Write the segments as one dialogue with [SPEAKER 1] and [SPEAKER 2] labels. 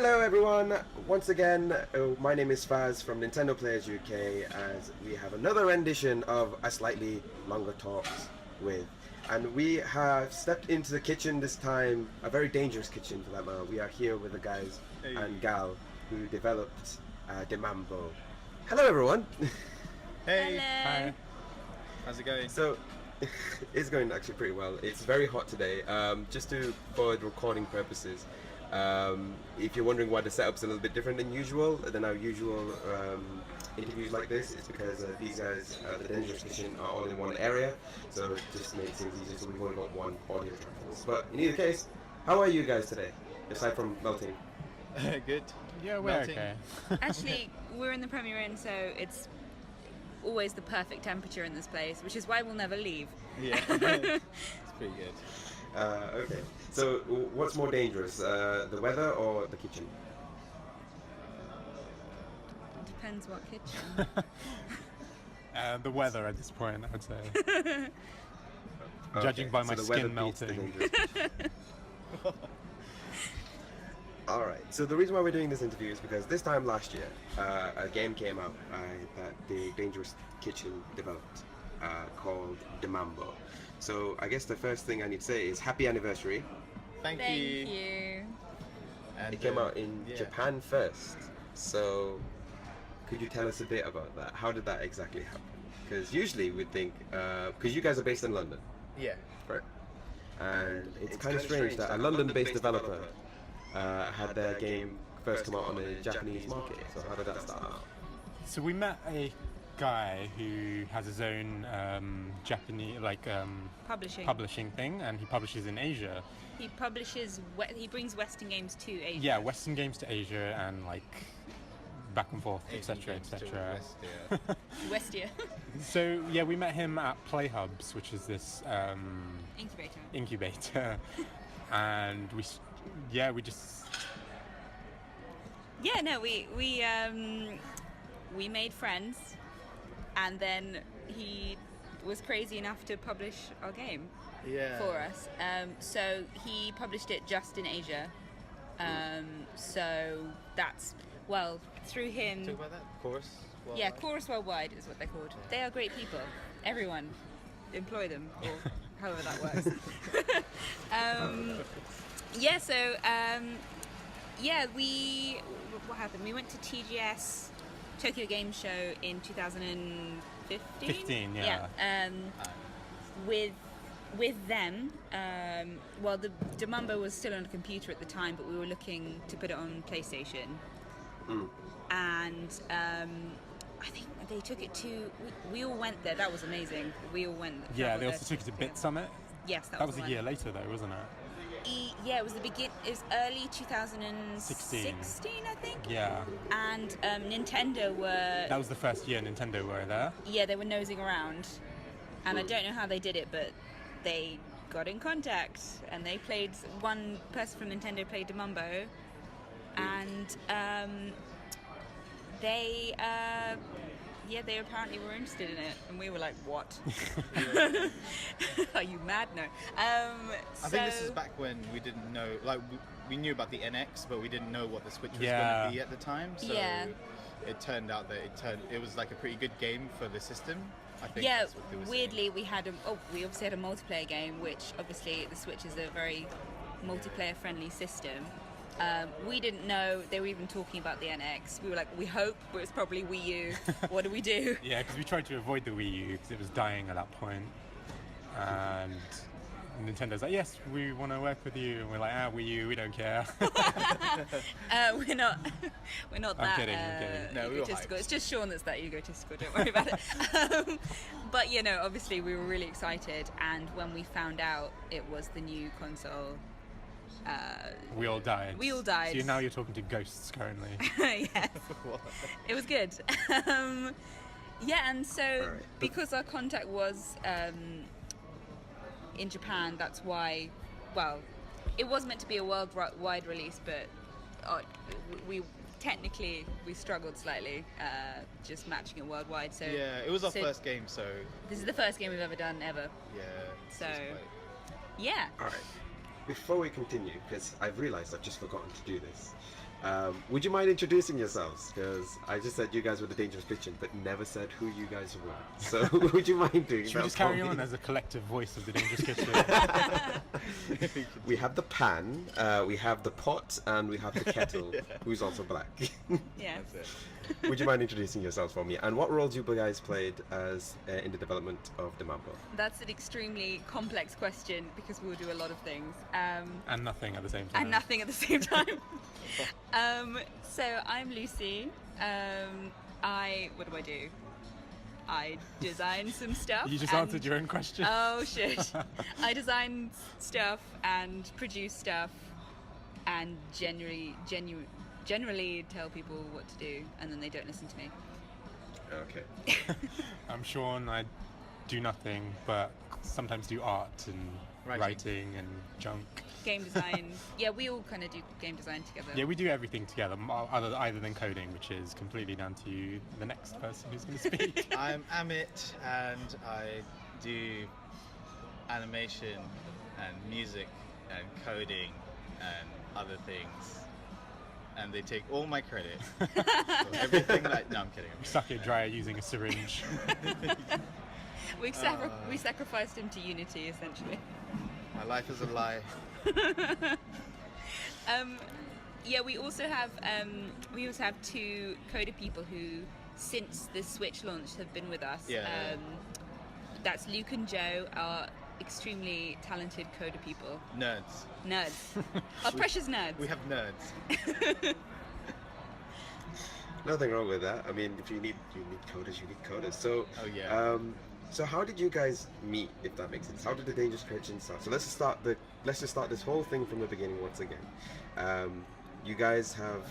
[SPEAKER 1] Hello everyone, once again, my name is Faz from Nintendo Players UK, as we have another rendition of a slightly longer talks with, and we have stepped into the kitchen this time, a very dangerous kitchen for that matter. We are here with the guys and gal who developed the Mambo. Hello everyone!
[SPEAKER 2] Hey!
[SPEAKER 3] Hello.
[SPEAKER 2] Hi! How's it going?
[SPEAKER 1] So, it's going actually pretty well. It's very hot today, for the recording purposes. If you're wondering why the setup's a little bit different than our usual interviews like this, it's because these guys, the Dangerous Kitchen, are all in one area, so it just makes things easier, so we've only got one audio track for this. But in either case, how are you guys today, aside from melting?
[SPEAKER 2] Good.
[SPEAKER 3] Yeah, we're
[SPEAKER 2] Melting.
[SPEAKER 3] okay.
[SPEAKER 4] Actually, we're in the Premier Inn, so it's always the perfect temperature in this place, which is why we'll never leave.
[SPEAKER 2] Yeah. It's pretty good.
[SPEAKER 1] Okay, so what's more dangerous, the weather or the kitchen?
[SPEAKER 4] Depends what kitchen.
[SPEAKER 3] The weather at this point, I would say.
[SPEAKER 1] Okay,
[SPEAKER 3] Judging by my
[SPEAKER 1] so the weather
[SPEAKER 3] skin
[SPEAKER 1] beats the
[SPEAKER 3] melting.
[SPEAKER 1] dangerous. Alright, so the reason why we're doing this interview is because this time last year, a game came out that the Dangerous Kitchen developed called the Mambo. So I guess the first thing I need to say is happy anniversary.
[SPEAKER 2] Thank
[SPEAKER 4] Thank
[SPEAKER 2] you.
[SPEAKER 4] you.
[SPEAKER 2] And,
[SPEAKER 1] It came out in
[SPEAKER 2] yeah.
[SPEAKER 1] Japan first. So could you tell us a bit about that? How did that exactly happen? Because usually we'd think, because you guys are based in London,
[SPEAKER 2] Yeah.
[SPEAKER 1] right? And it's kind of strange that a London-based developer had their game first come out on the Japanese market. So how did that start out?
[SPEAKER 3] So we met a guy who has his own Japanese publishing thing, and he publishes in Asia.
[SPEAKER 4] He publishes. He brings Western games to Asia.
[SPEAKER 3] Yeah, Western games to Asia and back and forth,
[SPEAKER 2] Asian
[SPEAKER 3] etc.,
[SPEAKER 2] games to
[SPEAKER 3] etc.
[SPEAKER 2] West, yeah.
[SPEAKER 4] Westia.
[SPEAKER 3] So yeah, we met him at Playhubs, which is this
[SPEAKER 4] Incubator.
[SPEAKER 3] and we just
[SPEAKER 4] Yeah, no, we made friends, and then he was crazy enough to publish our game
[SPEAKER 2] Yeah.
[SPEAKER 4] for us. So he published it just in Asia. So that's through him.
[SPEAKER 2] Talk about that? Chorus?
[SPEAKER 4] Yeah, Chorus Worldwide is what they're called. They are great people. Everyone, employ them, or however that works. What happened? We went to TGS, Tokyo Game Show, in 2015.
[SPEAKER 3] 15, yeah.
[SPEAKER 4] With them, the Mambo was still on a computer at the time, but we were looking to put it on PlayStation. And I think they took it to. We all went there. That was amazing. We all went.
[SPEAKER 3] Yeah, they also took it to Bit Summit.
[SPEAKER 4] Yes,
[SPEAKER 3] That was
[SPEAKER 4] the
[SPEAKER 3] a
[SPEAKER 4] one.
[SPEAKER 3] year later, though, wasn't it?
[SPEAKER 4] It was It was early 2016, I think.
[SPEAKER 3] Yeah.
[SPEAKER 4] And Nintendo were.
[SPEAKER 3] That was the first year Nintendo were there.
[SPEAKER 4] Yeah, they were nosing around, and I don't know how they did it, but they got in contact, and they played. One person from Nintendo played the Mambo, and they apparently were interested in it, and we were like, "What? Are you mad?" No.
[SPEAKER 2] I think this is back when we didn't know, we knew about the NX, but we didn't know what the Switch was going to be at the time. So it turned out that it was like a pretty good game for the system. I think that's what they were
[SPEAKER 4] weirdly,
[SPEAKER 2] saying.
[SPEAKER 4] we obviously had a multiplayer game, which obviously the Switch is a very multiplayer-friendly system. We didn't know they were even talking about the NX. We were like, we hope, but it's probably Wii U. What do we do?
[SPEAKER 3] Yeah, because we tried to avoid the Wii U because it was dying at that point. And Nintendo's like, yes, we want to work with you. And we're like, Wii U, we don't care.
[SPEAKER 4] We're not that
[SPEAKER 3] I'm kidding.
[SPEAKER 2] No, we were
[SPEAKER 4] egotistical.
[SPEAKER 2] hyped.
[SPEAKER 4] It's just Sean that's that egotistical. Don't worry about it. But obviously we were really excited, and when we found out it was the new console.
[SPEAKER 3] We all died. So now you're talking to ghosts currently.
[SPEAKER 4] Yes. It was good. And so because our contact was in Japan, that's why. Well, it was meant to be a worldwide release, but we struggled slightly just matching it worldwide. So
[SPEAKER 2] yeah, it was our first game, so
[SPEAKER 4] this is the first game we've ever done ever.
[SPEAKER 2] yeah.
[SPEAKER 4] So yeah.
[SPEAKER 1] Alright, before we continue, because I've realised I've just forgotten to do this, Would you mind introducing yourselves? Because I just said you guys were the Dangerous Kitchen, but never said who you guys were. So would you mind doing that?
[SPEAKER 3] Should we just carry on as a collective voice of the Dangerous Kitchen?
[SPEAKER 1] We have the pan, we have the pot, and we have the kettle, who's also black.
[SPEAKER 4] Yeah.
[SPEAKER 2] That's it.
[SPEAKER 1] Would you mind introducing yourselves for me? And what roles you guys played as in the development of the Mambo?
[SPEAKER 4] That's an extremely complex question because we'll do a lot of things.
[SPEAKER 3] And nothing at the same time.
[SPEAKER 4] And nothing at the same time. So I'm Lucy. What do I do? I design some stuff.
[SPEAKER 3] You just answered your own question.
[SPEAKER 4] Oh shit! I design stuff and produce stuff, and generally tell people what to do, and then they don't listen to me.
[SPEAKER 1] Okay.
[SPEAKER 3] I'm Sean. I do nothing, but sometimes do art and writing and junk.
[SPEAKER 4] Game design. Yeah, we all kind of do game design together.
[SPEAKER 3] Yeah, we do everything together, other than coding, which is completely down to the next person who's going to speak.
[SPEAKER 2] I'm Amit, and I do animation and music and coding and other things, and they take all my credit. So everything like no, I'm kidding.
[SPEAKER 3] Suck it dry using a syringe.
[SPEAKER 4] We sacrificed him to Unity, essentially.
[SPEAKER 2] My life is a lie.
[SPEAKER 4] Yeah, we also have two coder people who, since the Switch launch, have been with us.
[SPEAKER 2] Yeah.
[SPEAKER 4] That's Luke and Joe, are extremely talented coder people.
[SPEAKER 2] Nerds.
[SPEAKER 4] Our precious nerds.
[SPEAKER 2] We have nerds.
[SPEAKER 1] Nothing wrong with that. I mean, if you need coders, you need coders. So,
[SPEAKER 2] Oh, yeah.
[SPEAKER 1] So how did you guys meet, if that makes sense? How did the Dangerous Kitchen start? So let's just start this whole thing from the beginning once again. You guys have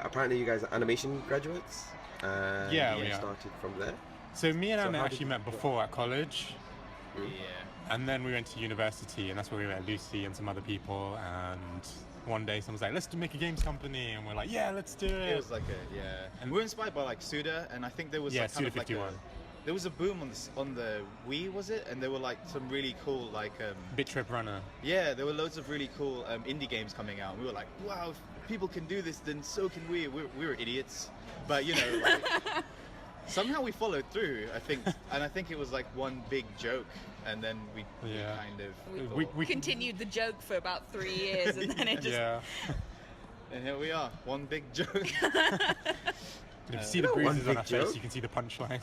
[SPEAKER 1] apparently you guys are animation graduates. And
[SPEAKER 3] Yeah,
[SPEAKER 1] you
[SPEAKER 3] we are.
[SPEAKER 1] started from there.
[SPEAKER 3] So me and
[SPEAKER 1] So
[SPEAKER 3] Amit
[SPEAKER 1] how did
[SPEAKER 3] actually
[SPEAKER 1] you-
[SPEAKER 3] met before at college,
[SPEAKER 2] Yeah.
[SPEAKER 3] and then we went to university, and that's where we met Lucy and some other people. And one day someone was like, "Let's make a games company," and we're like, "Yeah, let's do it."
[SPEAKER 2] It was like and we were inspired by like Suda, and I think there was
[SPEAKER 3] Yeah,
[SPEAKER 2] like kind
[SPEAKER 3] Suda
[SPEAKER 2] of like
[SPEAKER 3] 51.
[SPEAKER 2] there was a boom on the Wii, was it? And there were like some really cool like
[SPEAKER 3] Bit Trip Runner.
[SPEAKER 2] yeah, there were loads of really cool indie games coming out. And we were like, wow, if people can do this, then so can we. We were idiots, but you know, like, somehow we followed through. I think, and I think it was like one big joke, and then we
[SPEAKER 3] Yeah.
[SPEAKER 2] kind of
[SPEAKER 3] We
[SPEAKER 2] thought,
[SPEAKER 4] continued the joke for about 3 years, and then it just
[SPEAKER 3] Yeah.
[SPEAKER 2] and here we are, one big joke.
[SPEAKER 3] But if you see the
[SPEAKER 1] One
[SPEAKER 3] bruises on
[SPEAKER 1] big
[SPEAKER 3] our
[SPEAKER 1] joke.
[SPEAKER 3] face, you can see the punchline.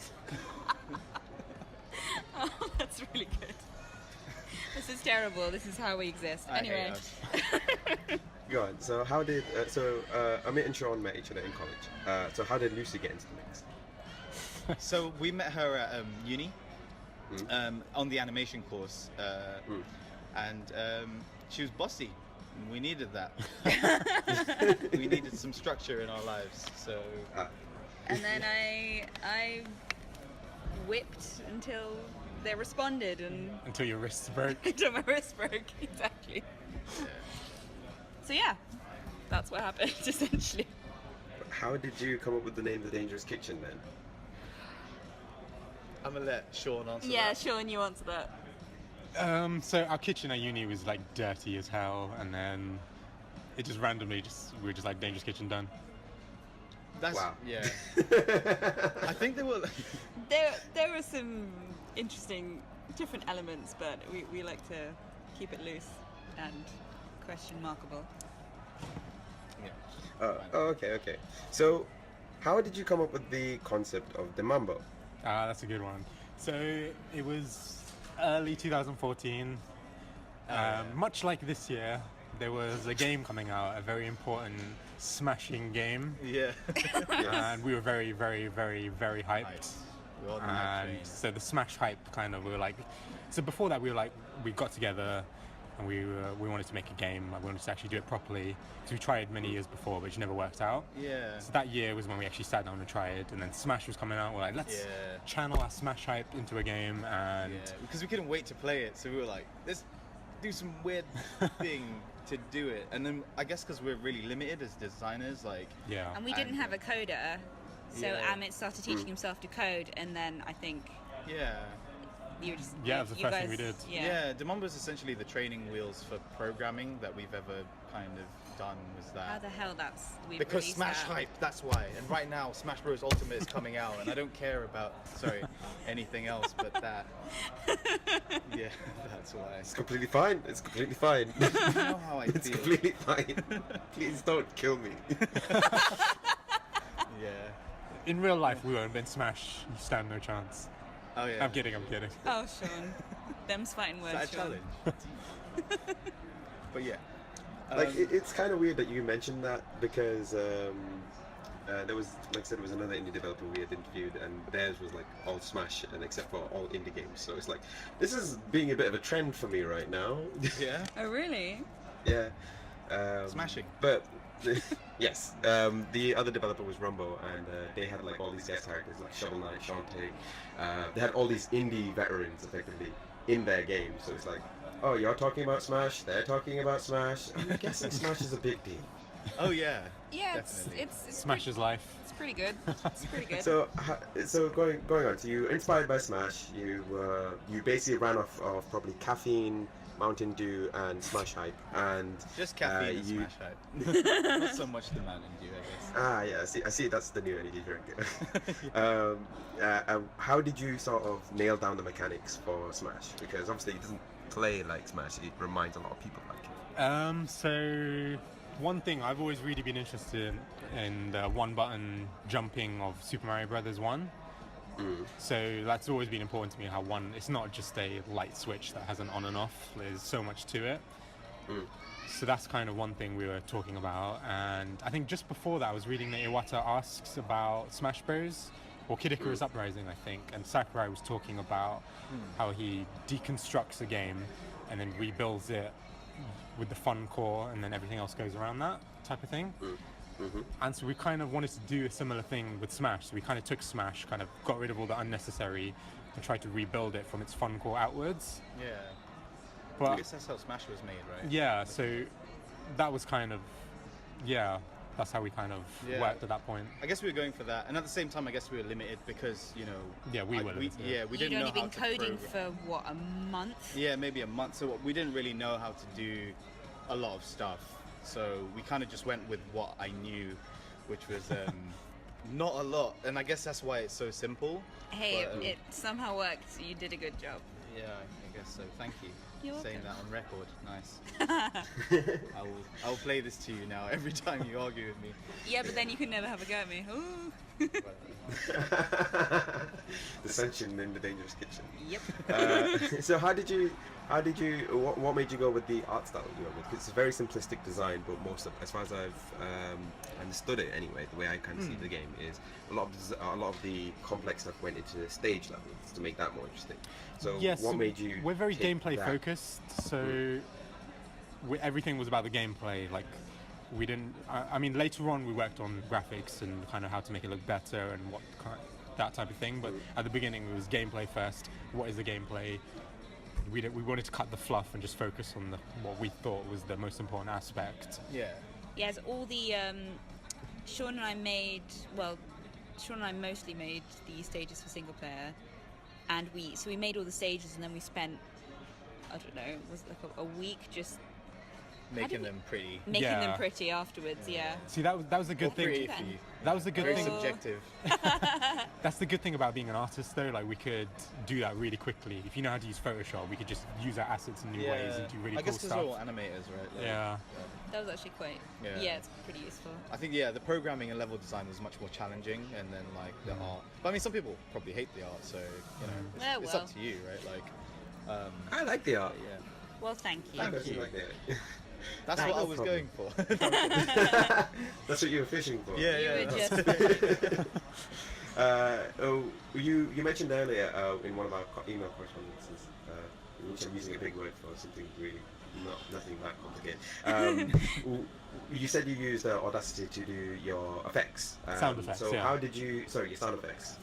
[SPEAKER 4] oh, that's really good. This is terrible. This is how we exist.
[SPEAKER 2] I hate
[SPEAKER 4] Anyway,
[SPEAKER 2] us.
[SPEAKER 1] Go on. So how did Amit and Sean met each other in college. So how did Lucy get into the mix?
[SPEAKER 2] So we met her at uni on the animation course, and she was bossy. And we needed that. We needed some structure in our lives. So
[SPEAKER 4] and then I whipped until they responded, and
[SPEAKER 3] Until your wrists broke.
[SPEAKER 4] until my wrist broke. Exactly. So yeah, that's what happened essentially.
[SPEAKER 1] How did you come up with the name The Dangerous Kitchen then?
[SPEAKER 2] I'm gonna let Sean answer
[SPEAKER 4] Yeah,
[SPEAKER 2] that.
[SPEAKER 4] Sean, you answer that.
[SPEAKER 3] So our kitchen at uni was like dirty as hell, and then it just randomly we were just like Dangerous Kitchen done.
[SPEAKER 2] That's
[SPEAKER 1] Wow.
[SPEAKER 2] yeah. I think there were.
[SPEAKER 4] There were some interesting different elements, but we like to keep it loose and question markable.
[SPEAKER 1] Okay. So how did you come up with the concept of the Mambo?
[SPEAKER 3] That's a good one. So it was early 2014. Much like this year, there was a game coming out, a very important smashing game,
[SPEAKER 2] Yeah.
[SPEAKER 3] and we were very, very, very, very hyped.
[SPEAKER 2] We were on the hype train.
[SPEAKER 3] And so the Smash hype kind of, we were like, so before that we got together and we wanted to make a game. Like, we wanted to actually do it properly. So we tried many years before, but it just never worked out.
[SPEAKER 2] Yeah.
[SPEAKER 3] So that year was when we actually sat down and tried it, and then Smash was coming out. We're like, let's
[SPEAKER 2] Yeah.
[SPEAKER 3] channel our Smash hype into a game, and
[SPEAKER 2] Yeah, because we couldn't wait to play it, so we were like, let's do some weird thing to do it. And then I guess because we're really limited as designers, like
[SPEAKER 3] yeah.
[SPEAKER 4] And we didn't
[SPEAKER 2] And-
[SPEAKER 4] have a coder, so
[SPEAKER 2] Yeah.
[SPEAKER 4] Amit started teaching himself to code, and then I think
[SPEAKER 2] yeah,
[SPEAKER 4] You just
[SPEAKER 3] Yeah, it was the
[SPEAKER 4] you
[SPEAKER 3] first
[SPEAKER 4] guys,
[SPEAKER 3] thing we did.
[SPEAKER 4] Yeah.
[SPEAKER 2] Mambo is essentially the training wheels for programming that we've ever kind of done. Was
[SPEAKER 4] How
[SPEAKER 2] that
[SPEAKER 4] the hell we've
[SPEAKER 2] because
[SPEAKER 4] released
[SPEAKER 2] Smash
[SPEAKER 4] that?
[SPEAKER 2] hype? That's why. And right now, Smash Bros Ultimate is coming out, and I don't care about anything else but that. Yeah, that's why.
[SPEAKER 1] It's completely fine. It's completely fine.
[SPEAKER 2] You know how I
[SPEAKER 1] It's
[SPEAKER 2] feel.
[SPEAKER 1] completely fine. Please don't kill me.
[SPEAKER 2] Yeah.
[SPEAKER 3] In real life, we won't. In Smash, you stand no chance.
[SPEAKER 2] Oh yeah.
[SPEAKER 3] I'm kidding.
[SPEAKER 4] Oh, Sean. Them's fighting
[SPEAKER 2] Is
[SPEAKER 4] words,
[SPEAKER 2] that a
[SPEAKER 4] Sean.
[SPEAKER 2] challenge? But yeah.
[SPEAKER 1] Like it's kind of weird that you mentioned that because there was, like I said, there was another indie developer we had interviewed, and theirs was like all Smash, and except for all indie games. So it's like this is being a bit of a trend for me right now.
[SPEAKER 2] Yeah.
[SPEAKER 4] Oh, really?
[SPEAKER 1] Yeah.
[SPEAKER 2] Smashing.
[SPEAKER 1] But yes, the other developer was Rumbo, and they had like all these guest characters like Shovel Knight, Shantae. They had all these indie veterans effectively in their game. So it's like, oh, you're talking about Smash, they're talking about Smash. I'm guessing Smash is a big deal.
[SPEAKER 2] Oh yeah.
[SPEAKER 4] Yeah,
[SPEAKER 2] Definitely.
[SPEAKER 4] it's
[SPEAKER 3] Smash is life.
[SPEAKER 4] It's pretty good. It's pretty good.
[SPEAKER 1] So going on. So you inspired by Smash. You basically ran off of probably caffeine, Mountain Dew, and Smash hype, and
[SPEAKER 2] Just caffeine and
[SPEAKER 1] you-
[SPEAKER 2] Smash hype. Not so much the Mountain Dew, I guess.
[SPEAKER 1] yeah, I see. That's the new energy drink. How did you sort of nail down the mechanics for Smash? Because obviously it doesn't play like Smash. It reminds a lot of people like it.
[SPEAKER 3] So one thing I've always really been interested in the one-button jumping of Super Mario Brothers 1. So that's always been important to me. How it's not just a light switch that has an on and off. There's so much to it. So that's kind of one thing we were talking about. And I think just before that, I was reading that Iwata asks about Smash Bros. Or Kid Icarus Uprising, I think. And Sakurai was talking about how he deconstructs a game and then rebuilds it with the fun core, and then everything else goes around that type of thing. And so we kind of wanted to do a similar thing with Smash. So we kind of took Smash, kind of got rid of all the unnecessary, and tried to rebuild it from its fun core outwards.
[SPEAKER 2] Yeah.
[SPEAKER 3] But
[SPEAKER 2] I guess that's how Smash was made, right?
[SPEAKER 3] yeah, so that was kind of, that's how we kind of
[SPEAKER 2] Yeah.
[SPEAKER 3] worked at that point.
[SPEAKER 2] I guess we were going for that, and at the same time, I guess we were limited because
[SPEAKER 3] Yeah, we were limited.
[SPEAKER 2] we
[SPEAKER 4] You'd
[SPEAKER 2] didn't know
[SPEAKER 4] only
[SPEAKER 2] how
[SPEAKER 4] been
[SPEAKER 2] to
[SPEAKER 4] coding
[SPEAKER 2] program.
[SPEAKER 4] for what, a month?
[SPEAKER 2] Yeah, maybe a month. So we didn't really know how to do a lot of stuff. So we kind of just went with what I knew, which was not a lot. And I guess that's why it's so simple.
[SPEAKER 4] Hey,
[SPEAKER 2] But,
[SPEAKER 4] it somehow worked. You did a good job.
[SPEAKER 2] Yeah, I guess so. Thank you.
[SPEAKER 4] You're
[SPEAKER 2] Saying
[SPEAKER 4] welcome.
[SPEAKER 2] that on record. Nice. I will play this to you now every time you argue with me.
[SPEAKER 4] Yeah, but then you can never have a go at me. Ooh.
[SPEAKER 1] Dissension in the dangerous kitchen.
[SPEAKER 4] Yep.
[SPEAKER 1] So how did you what made you go with the art style you went with? 'Cause it's a very simplistic design, but most of, as far as I've understood it anyway, the way I kind of see the game is a lot of the complex stuff went into the stage levels to make that more interesting. So
[SPEAKER 3] Yes,
[SPEAKER 1] what made you
[SPEAKER 3] we're very
[SPEAKER 1] take
[SPEAKER 3] gameplay
[SPEAKER 1] that?
[SPEAKER 3] focused, so everything was about the gameplay. Like we didn't. I mean, later on we worked on graphics and kind of how to make it look better and that type of thing. But at the beginning it was gameplay first. What is the gameplay? We wanted to cut the fluff and just focus on what we thought was the most important aspect.
[SPEAKER 2] Yeah.
[SPEAKER 4] Yes, all the Sean and I mostly made the stages for single player, and we made all the stages, and then we spent, I don't know, was it like a week just
[SPEAKER 2] Making them pretty.
[SPEAKER 4] making
[SPEAKER 3] Yeah.
[SPEAKER 4] them pretty afterwards. Yeah.
[SPEAKER 3] See, that was a good
[SPEAKER 2] Or pretty
[SPEAKER 3] thing.
[SPEAKER 2] for you.
[SPEAKER 3] That was the good
[SPEAKER 2] Very
[SPEAKER 3] thing.
[SPEAKER 2] subjective.
[SPEAKER 3] That's the good thing about being an artist, though. Like we could do that really quickly. If you know how to use Photoshop, we could just use our assets in new ways and do really
[SPEAKER 2] I
[SPEAKER 3] cool
[SPEAKER 2] guess because
[SPEAKER 3] stuff.
[SPEAKER 2] we're all animators, right? Like,
[SPEAKER 3] Yeah.
[SPEAKER 4] That was actually quite.
[SPEAKER 2] Yeah.
[SPEAKER 4] Yeah, it's pretty useful.
[SPEAKER 2] I think the programming and level design was much more challenging, and then like the art. But I mean, some people probably hate the art, so it's,
[SPEAKER 4] Yeah,
[SPEAKER 2] it's
[SPEAKER 4] well.
[SPEAKER 2] up to you, right? Like,
[SPEAKER 1] I like the art.
[SPEAKER 2] yeah,
[SPEAKER 4] Well, thank you.
[SPEAKER 1] I
[SPEAKER 2] Thank
[SPEAKER 1] personally
[SPEAKER 2] you.
[SPEAKER 1] like it.
[SPEAKER 2] that's
[SPEAKER 1] No
[SPEAKER 2] what I was
[SPEAKER 1] problem.
[SPEAKER 2] going for.
[SPEAKER 1] That's what you were fishing for.
[SPEAKER 2] Yeah,
[SPEAKER 4] You
[SPEAKER 2] yeah.
[SPEAKER 4] were
[SPEAKER 2] that's-
[SPEAKER 4] just.
[SPEAKER 1] You mentioned earlier in one of our email correspondences, you mentioned using a big word for something really nothing that complicated. You said you used Audacity to do your effects.
[SPEAKER 3] Sound effects,
[SPEAKER 1] So
[SPEAKER 3] yeah.
[SPEAKER 1] how did you? Sorry, your sound effects.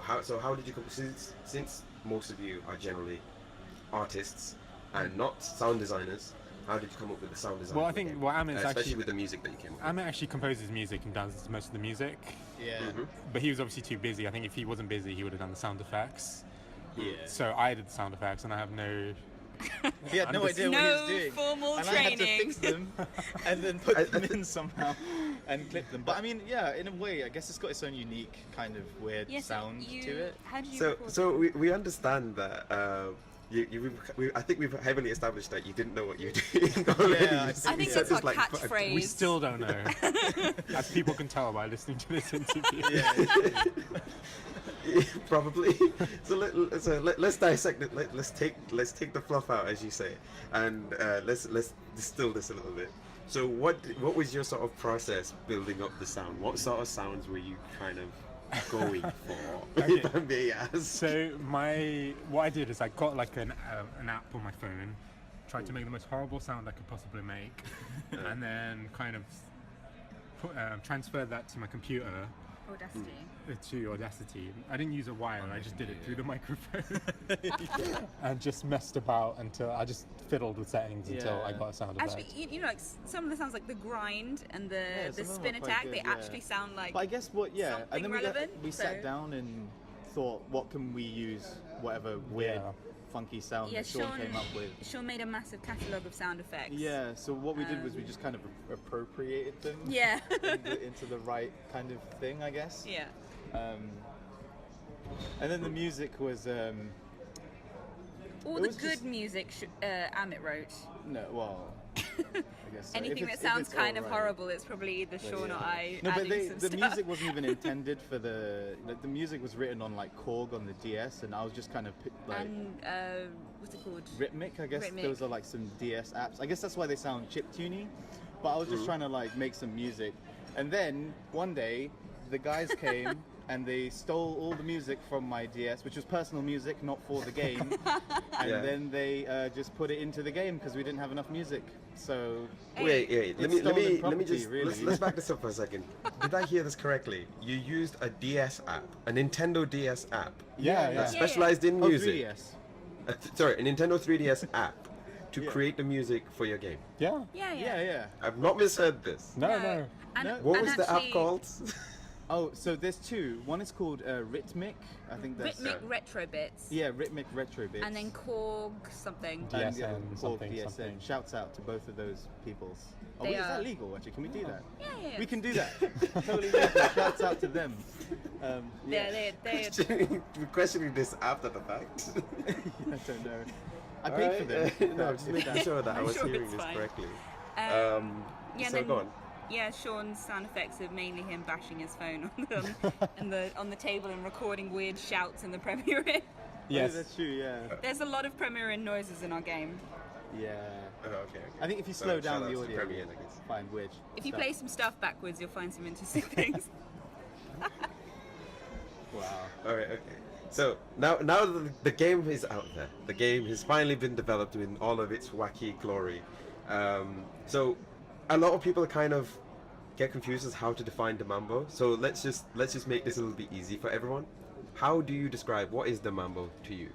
[SPEAKER 1] How did you come? Since most of you are generally artists and not sound designers, how did you come up with the sound design?
[SPEAKER 3] Well, I
[SPEAKER 1] for the
[SPEAKER 3] think
[SPEAKER 1] game?
[SPEAKER 3] Amit's
[SPEAKER 1] especially
[SPEAKER 3] actually
[SPEAKER 1] with the music that you came up with.
[SPEAKER 3] Amit actually composes music and does most of the music.
[SPEAKER 2] yeah.
[SPEAKER 1] Mhm.
[SPEAKER 3] But he was obviously too busy. I think if he wasn't busy, he would have done the sound effects.
[SPEAKER 2] Yeah.
[SPEAKER 3] So I did the sound effects, and I have no.
[SPEAKER 2] He had no idea what he was doing.
[SPEAKER 4] formal
[SPEAKER 2] and
[SPEAKER 4] training.
[SPEAKER 2] I had to fix them and then put them in somehow and clip them. But I mean, yeah, in a way, I guess it's got its own unique kind of weird sound to it.
[SPEAKER 4] How did you
[SPEAKER 1] So,
[SPEAKER 4] record
[SPEAKER 1] so we understand that. I think we've heavily established that you didn't know what you were doing already.
[SPEAKER 2] Yeah,
[SPEAKER 4] I think
[SPEAKER 1] You said
[SPEAKER 4] that's our
[SPEAKER 1] this,
[SPEAKER 4] catchphrase.
[SPEAKER 3] We still don't know, as people can tell by listening to this interview.
[SPEAKER 1] Probably. So let's dissect it. Let's take the fluff out, as you say, and let's distill this a little bit. So what was your sort of process building up the sound? What sort of sounds were you kind of going for?
[SPEAKER 3] Okay.
[SPEAKER 1] If I may ask.
[SPEAKER 3] So what I did is I got like an app on my phone, tried to make the most horrible sound I could possibly make, and then kind of transferred that to my computer.
[SPEAKER 4] Audacity.
[SPEAKER 3] To Audacity. I didn't use a wire, I just did it through the microphone. And just messed about until I just fiddled with settings until I got a sound effect.
[SPEAKER 4] Actually, you know, like some of the sounds like the grind and the
[SPEAKER 2] some of them
[SPEAKER 4] spin
[SPEAKER 2] are quite
[SPEAKER 4] attack,
[SPEAKER 2] good,
[SPEAKER 4] they actually sound like.
[SPEAKER 2] But I guess and
[SPEAKER 4] something
[SPEAKER 2] then
[SPEAKER 4] relevant,
[SPEAKER 2] we
[SPEAKER 4] so-
[SPEAKER 2] sat down and thought, what can we use? Whatever weird, funky sound that Sean came up with.
[SPEAKER 4] Sean made a massive catalogue of sound effects.
[SPEAKER 2] Yeah, so what we did was we just kind of appropriated them
[SPEAKER 4] Yeah.
[SPEAKER 2] into the right kind of thing, I guess.
[SPEAKER 4] Yeah.
[SPEAKER 2] And then the music was
[SPEAKER 4] All
[SPEAKER 2] It
[SPEAKER 4] the
[SPEAKER 2] was
[SPEAKER 4] good
[SPEAKER 2] just-
[SPEAKER 4] music Amit wrote.
[SPEAKER 2] no, well, I guess so.
[SPEAKER 4] Anything
[SPEAKER 2] If
[SPEAKER 4] that
[SPEAKER 2] it's
[SPEAKER 4] sounds kind of
[SPEAKER 2] alright.
[SPEAKER 4] horrible, it's probably either Sean or I.
[SPEAKER 2] No, but
[SPEAKER 4] adding some
[SPEAKER 2] the
[SPEAKER 4] stuff.
[SPEAKER 2] music wasn't even intended for the music was written on like Korg on the DS, and I was just kind of like
[SPEAKER 4] And what's it called?
[SPEAKER 2] Rhythmic, I guess.
[SPEAKER 4] Rhythmic.
[SPEAKER 2] Those are like some DS apps. I guess that's why they sound chiptune-y. But I was just trying to like make some music, and then one day the guys came. And they stole all the music from my DS, which was personal music, not for the game. And
[SPEAKER 1] Yeah.
[SPEAKER 2] then they just put it into the game because we didn't have enough music. So
[SPEAKER 1] Wait. Let me
[SPEAKER 2] stolen
[SPEAKER 1] just
[SPEAKER 2] property,
[SPEAKER 1] let's back this up for a second. Did I hear this correctly? You used a DS app, a Nintendo DS app,
[SPEAKER 3] Yeah.
[SPEAKER 1] that specialized in
[SPEAKER 2] Oh,
[SPEAKER 1] music.
[SPEAKER 2] 3DS.
[SPEAKER 1] Sorry, a Nintendo 3DS app to
[SPEAKER 2] Yeah.
[SPEAKER 1] create the music for your game.
[SPEAKER 3] Yeah.
[SPEAKER 2] Yeah.
[SPEAKER 1] I've not misheard this.
[SPEAKER 3] No.
[SPEAKER 4] And,
[SPEAKER 2] No.
[SPEAKER 1] What
[SPEAKER 4] and
[SPEAKER 1] was the
[SPEAKER 4] actually,
[SPEAKER 1] app called?
[SPEAKER 2] Oh, so there's two. One is called Rhythmic. I think that's
[SPEAKER 4] Rhythmic Retro Bits.
[SPEAKER 2] yeah, Rhythmic Retro Bits.
[SPEAKER 4] And then Korg something.
[SPEAKER 2] And,
[SPEAKER 3] DSN
[SPEAKER 2] Korg
[SPEAKER 3] something,
[SPEAKER 2] DSN.
[SPEAKER 3] something.
[SPEAKER 2] Shouts out to both of those peoples. Oh,
[SPEAKER 4] They
[SPEAKER 2] wait, is
[SPEAKER 4] are-
[SPEAKER 2] that legal? Actually, can we do that?
[SPEAKER 4] Yeah.
[SPEAKER 2] We can do that. Totally legal. Shouts out to them.
[SPEAKER 4] They're
[SPEAKER 1] We're questioning this after the fact.
[SPEAKER 2] I don't know. I paid for them.
[SPEAKER 1] No, I'm just making sure that I
[SPEAKER 4] I'm
[SPEAKER 1] was
[SPEAKER 4] sure
[SPEAKER 1] hearing
[SPEAKER 4] it's
[SPEAKER 1] this
[SPEAKER 4] fine.
[SPEAKER 1] correctly.
[SPEAKER 4] yeah,
[SPEAKER 1] So
[SPEAKER 4] and then,
[SPEAKER 1] go on.
[SPEAKER 4] Yeah, Sean's sound effects are mainly him bashing his phone on the table and recording weird shouts in the Premiere.
[SPEAKER 3] Yes.
[SPEAKER 2] Oh, that's true. Yeah.
[SPEAKER 4] There's a lot of Premiere noises in our game.
[SPEAKER 2] Yeah.
[SPEAKER 1] Oh, okay.
[SPEAKER 2] I think if you
[SPEAKER 1] So
[SPEAKER 2] slow down
[SPEAKER 1] shout
[SPEAKER 2] the
[SPEAKER 1] out to
[SPEAKER 2] audio,
[SPEAKER 1] Premiere,
[SPEAKER 2] you'll
[SPEAKER 1] I guess.
[SPEAKER 2] find weird.
[SPEAKER 4] If you
[SPEAKER 2] stuff.
[SPEAKER 4] play some stuff backwards, you'll find some interesting things.
[SPEAKER 2] Wow.
[SPEAKER 1] All right. Okay. So now the game is out there. The game has finally been developed in all of its wacky glory. So a lot of people kind of get confused as how to define the Mambo. So let's just make this a little bit easy for everyone. How do you describe what is the Mambo to you?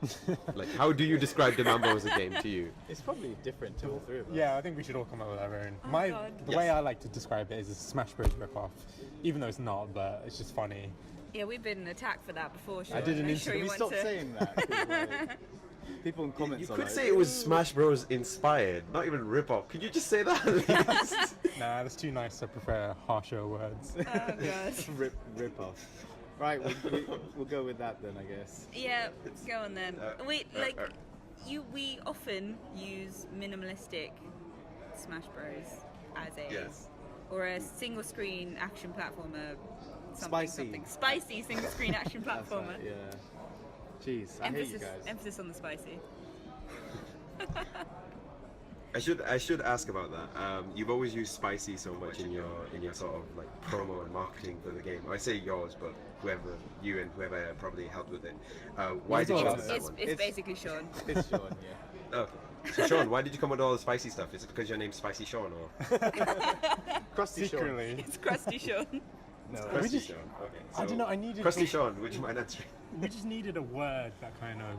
[SPEAKER 1] Like, how do you describe the Mambo as a game to you?
[SPEAKER 2] It's probably different to all three of us.
[SPEAKER 3] Yeah, I think we should all come up with our own.
[SPEAKER 4] Oh, God.
[SPEAKER 3] The way I like to describe it is a Smash Bros ripoff, even though it's not, but it's just funny.
[SPEAKER 4] Yeah, we've been attacked for that before. Sean.
[SPEAKER 3] I did an
[SPEAKER 4] I'm
[SPEAKER 3] interview.
[SPEAKER 4] sure
[SPEAKER 2] Can
[SPEAKER 4] you
[SPEAKER 2] we
[SPEAKER 4] want
[SPEAKER 2] stop
[SPEAKER 4] to...
[SPEAKER 2] saying that? People in comments
[SPEAKER 1] You
[SPEAKER 2] are
[SPEAKER 1] could
[SPEAKER 2] like,
[SPEAKER 1] say it was Smash Bros. Inspired, not even rip-off. Could you just say that?
[SPEAKER 3] Nah, that's too nice. I prefer harsher words.
[SPEAKER 4] Oh god.
[SPEAKER 2] rip off. Right, we'll go with that then, I guess.
[SPEAKER 4] Yeah, go on then. Wait, like
[SPEAKER 1] uh,
[SPEAKER 4] we often use minimalistic Smash Bros. As a
[SPEAKER 1] Yes.
[SPEAKER 4] or a single screen action platformer.
[SPEAKER 2] Spicy.
[SPEAKER 4] Spicy single screen action
[SPEAKER 2] That's
[SPEAKER 4] platformer.
[SPEAKER 2] right, yeah. Jeez, I hate you guys.
[SPEAKER 4] Emphasis on the spicy.
[SPEAKER 1] I should ask about that. You've always used spicy so much in your sort of like promo and marketing for the game. I say yours, but whoever probably helped with it. Why did you come up with that one?
[SPEAKER 4] It's basically Sean.
[SPEAKER 2] It's Sean, yeah.
[SPEAKER 1] Okay. So Sean, why did you come up with all the spicy stuff? Is it because your name's Spicy Sean or
[SPEAKER 2] Crusty Sean.
[SPEAKER 3] Secretly.
[SPEAKER 4] It's crusty Sean.
[SPEAKER 2] No,
[SPEAKER 1] Crusty
[SPEAKER 3] just-
[SPEAKER 1] Sean? Okay.
[SPEAKER 3] I don't know, I needed-
[SPEAKER 1] Crusty Sean. Would you mind answering?
[SPEAKER 3] We just needed a word that kind of,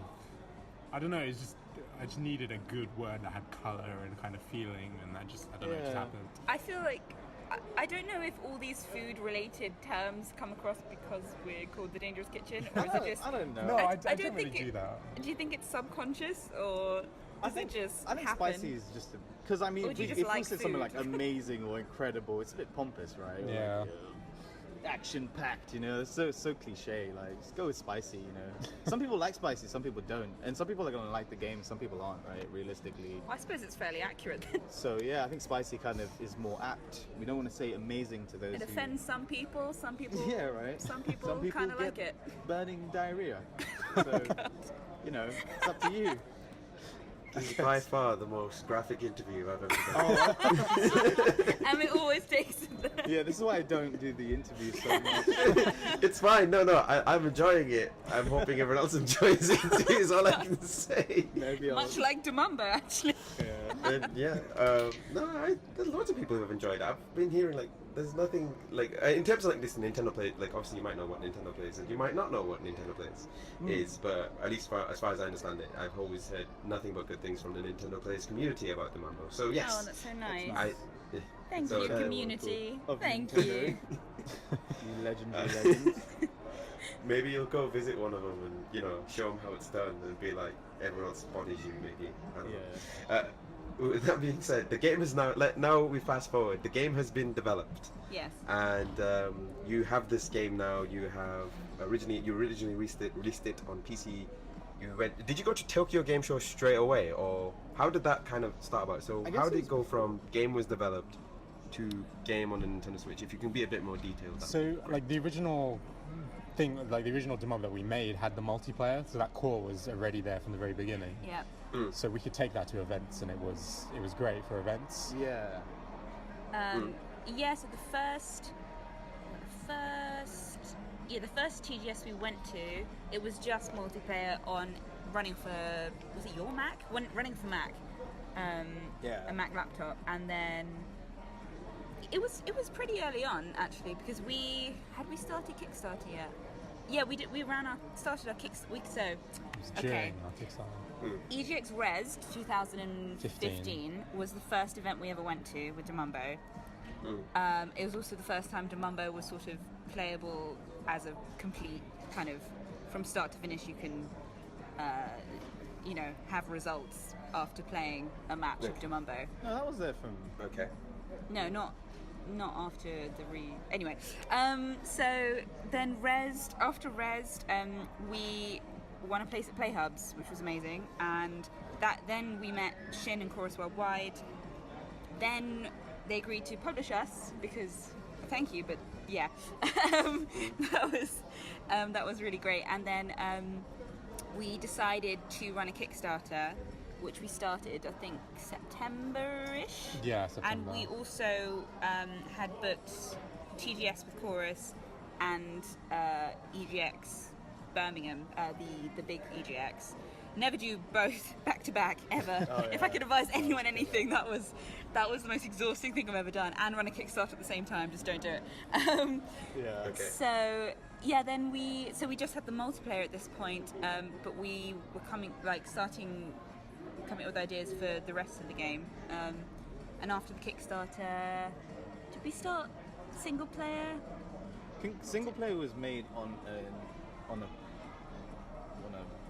[SPEAKER 3] I don't know, I just needed a good word that had color and kind of feeling, and I don't know, it just
[SPEAKER 2] Yeah.
[SPEAKER 3] happened.
[SPEAKER 4] I feel like I don't know if all these food-related terms come across because we're called the Dangerous Kitchen, or is it just?
[SPEAKER 2] I don't know.
[SPEAKER 3] No, I
[SPEAKER 4] don't
[SPEAKER 3] don't really
[SPEAKER 4] think
[SPEAKER 3] do that.
[SPEAKER 4] Do you think it's subconscious, or does it just
[SPEAKER 2] I think
[SPEAKER 4] happen?
[SPEAKER 2] spicy is just because I mean,
[SPEAKER 4] Or
[SPEAKER 2] if
[SPEAKER 4] do you
[SPEAKER 2] we
[SPEAKER 4] just like
[SPEAKER 2] said something like
[SPEAKER 4] food?
[SPEAKER 2] amazing or incredible, it's a bit pompous, right? Or
[SPEAKER 3] Yeah.
[SPEAKER 2] like, action packed, you know. It's so cliche. Like, just go with spicy, you know. Some people like spicy, some people don't, and some people are gonna like the game, some people aren't, right? Realistically.
[SPEAKER 4] Well, I suppose it's fairly accurate then.
[SPEAKER 2] So yeah, I think spicy kind of is more apt. We don't want to say amazing to those.
[SPEAKER 4] It offends some people. Some people.
[SPEAKER 2] Yeah, right.
[SPEAKER 4] Some people kind of
[SPEAKER 2] get
[SPEAKER 4] like it.
[SPEAKER 2] burning diarrhea. So, you know, it's up to you.
[SPEAKER 1] This is by far the most graphic interview I've ever done.
[SPEAKER 4] And it always takes it there.
[SPEAKER 2] Yeah, this is why I don't do the interview so much.
[SPEAKER 1] It's fine. No, I'm enjoying it. I'm hoping everyone else enjoys it too, is all I can say.
[SPEAKER 2] Maybe I'll.
[SPEAKER 4] Much like Demumbo, actually.
[SPEAKER 2] Yeah.
[SPEAKER 1] And yeah, there's loads of people who have enjoyed it. I've been hearing like there's nothing like in terms of like this Nintendo Play. Like obviously you might know what Nintendo Plays and you might not know what Nintendo Plays is, but at least as far as I understand it, I've always heard nothing but good things from the Nintendo Plays community about the Mambo. So yes,
[SPEAKER 4] Oh, that's so nice.
[SPEAKER 1] Yeah.
[SPEAKER 4] Thank
[SPEAKER 1] So,
[SPEAKER 4] you,
[SPEAKER 1] uh,
[SPEAKER 4] community.
[SPEAKER 2] Of
[SPEAKER 4] Thank
[SPEAKER 2] Nintendo.
[SPEAKER 4] you.
[SPEAKER 2] You legendary legends.
[SPEAKER 1] Maybe you'll go visit one of them and show them how it's done and be like everyone else bodies you maybe. I don't know. With that being said, the game is now we fast forward. The game has been developed,
[SPEAKER 4] Yes.
[SPEAKER 1] and you have this game now. You have originally released it on PC. Did you go to Tokyo Game Show straight away, or how did that kind of start about? So
[SPEAKER 2] I guess
[SPEAKER 1] how
[SPEAKER 2] it
[SPEAKER 1] did
[SPEAKER 2] was-
[SPEAKER 1] it go from game was developed to game on the Nintendo Switch? If you can be a bit more detailed.
[SPEAKER 3] So, like the original thing, like the original demo that we made had the multiplayer, so that core was already there from the very beginning.
[SPEAKER 4] Yeah.
[SPEAKER 3] So we could take that to events, and it was great for events.
[SPEAKER 2] Yeah.
[SPEAKER 4] Yeah, so the first TGS we went to, it was just multiplayer on running for, was it your Mac? Running for Mac,
[SPEAKER 2] Yeah.
[SPEAKER 4] a Mac laptop, and then it was pretty early on actually because we started Kickstarter yet? Yeah, we did. We started our Kickstarter. So
[SPEAKER 3] It was during our Kickstarter.
[SPEAKER 4] EGX Res 2015 was the first event we ever went to with Demumbo. It was also the first time Demumbo was sort of playable as a complete kind of from start to finish. You can, have results after playing a match of Demumbo.
[SPEAKER 2] No, that was there from.
[SPEAKER 1] Okay.
[SPEAKER 4] No, not after the Anyway, so then after Resd, we won a place at Play Hubs, which was amazing, and then we met Shin and Chorus Worldwide. Then they agreed to publish us because, thank you, but yeah, that was really great. And then we decided to run a Kickstarter, which we started, I think, September-ish.
[SPEAKER 3] Yeah, September.
[SPEAKER 4] And we also had booked TGS with Chorus and EGX Birmingham, the big EGX. Never do both back to back ever. If I could advise anyone anything, that was the most exhausting thing I've ever done. And run a Kickstarter at the same time, just don't do it.
[SPEAKER 2] Yeah.
[SPEAKER 1] Okay.
[SPEAKER 4] So yeah, then we just had the multiplayer at this point, but we were coming up with ideas for the rest of the game. And after the Kickstarter, did we start single player?
[SPEAKER 2] Single player was made on an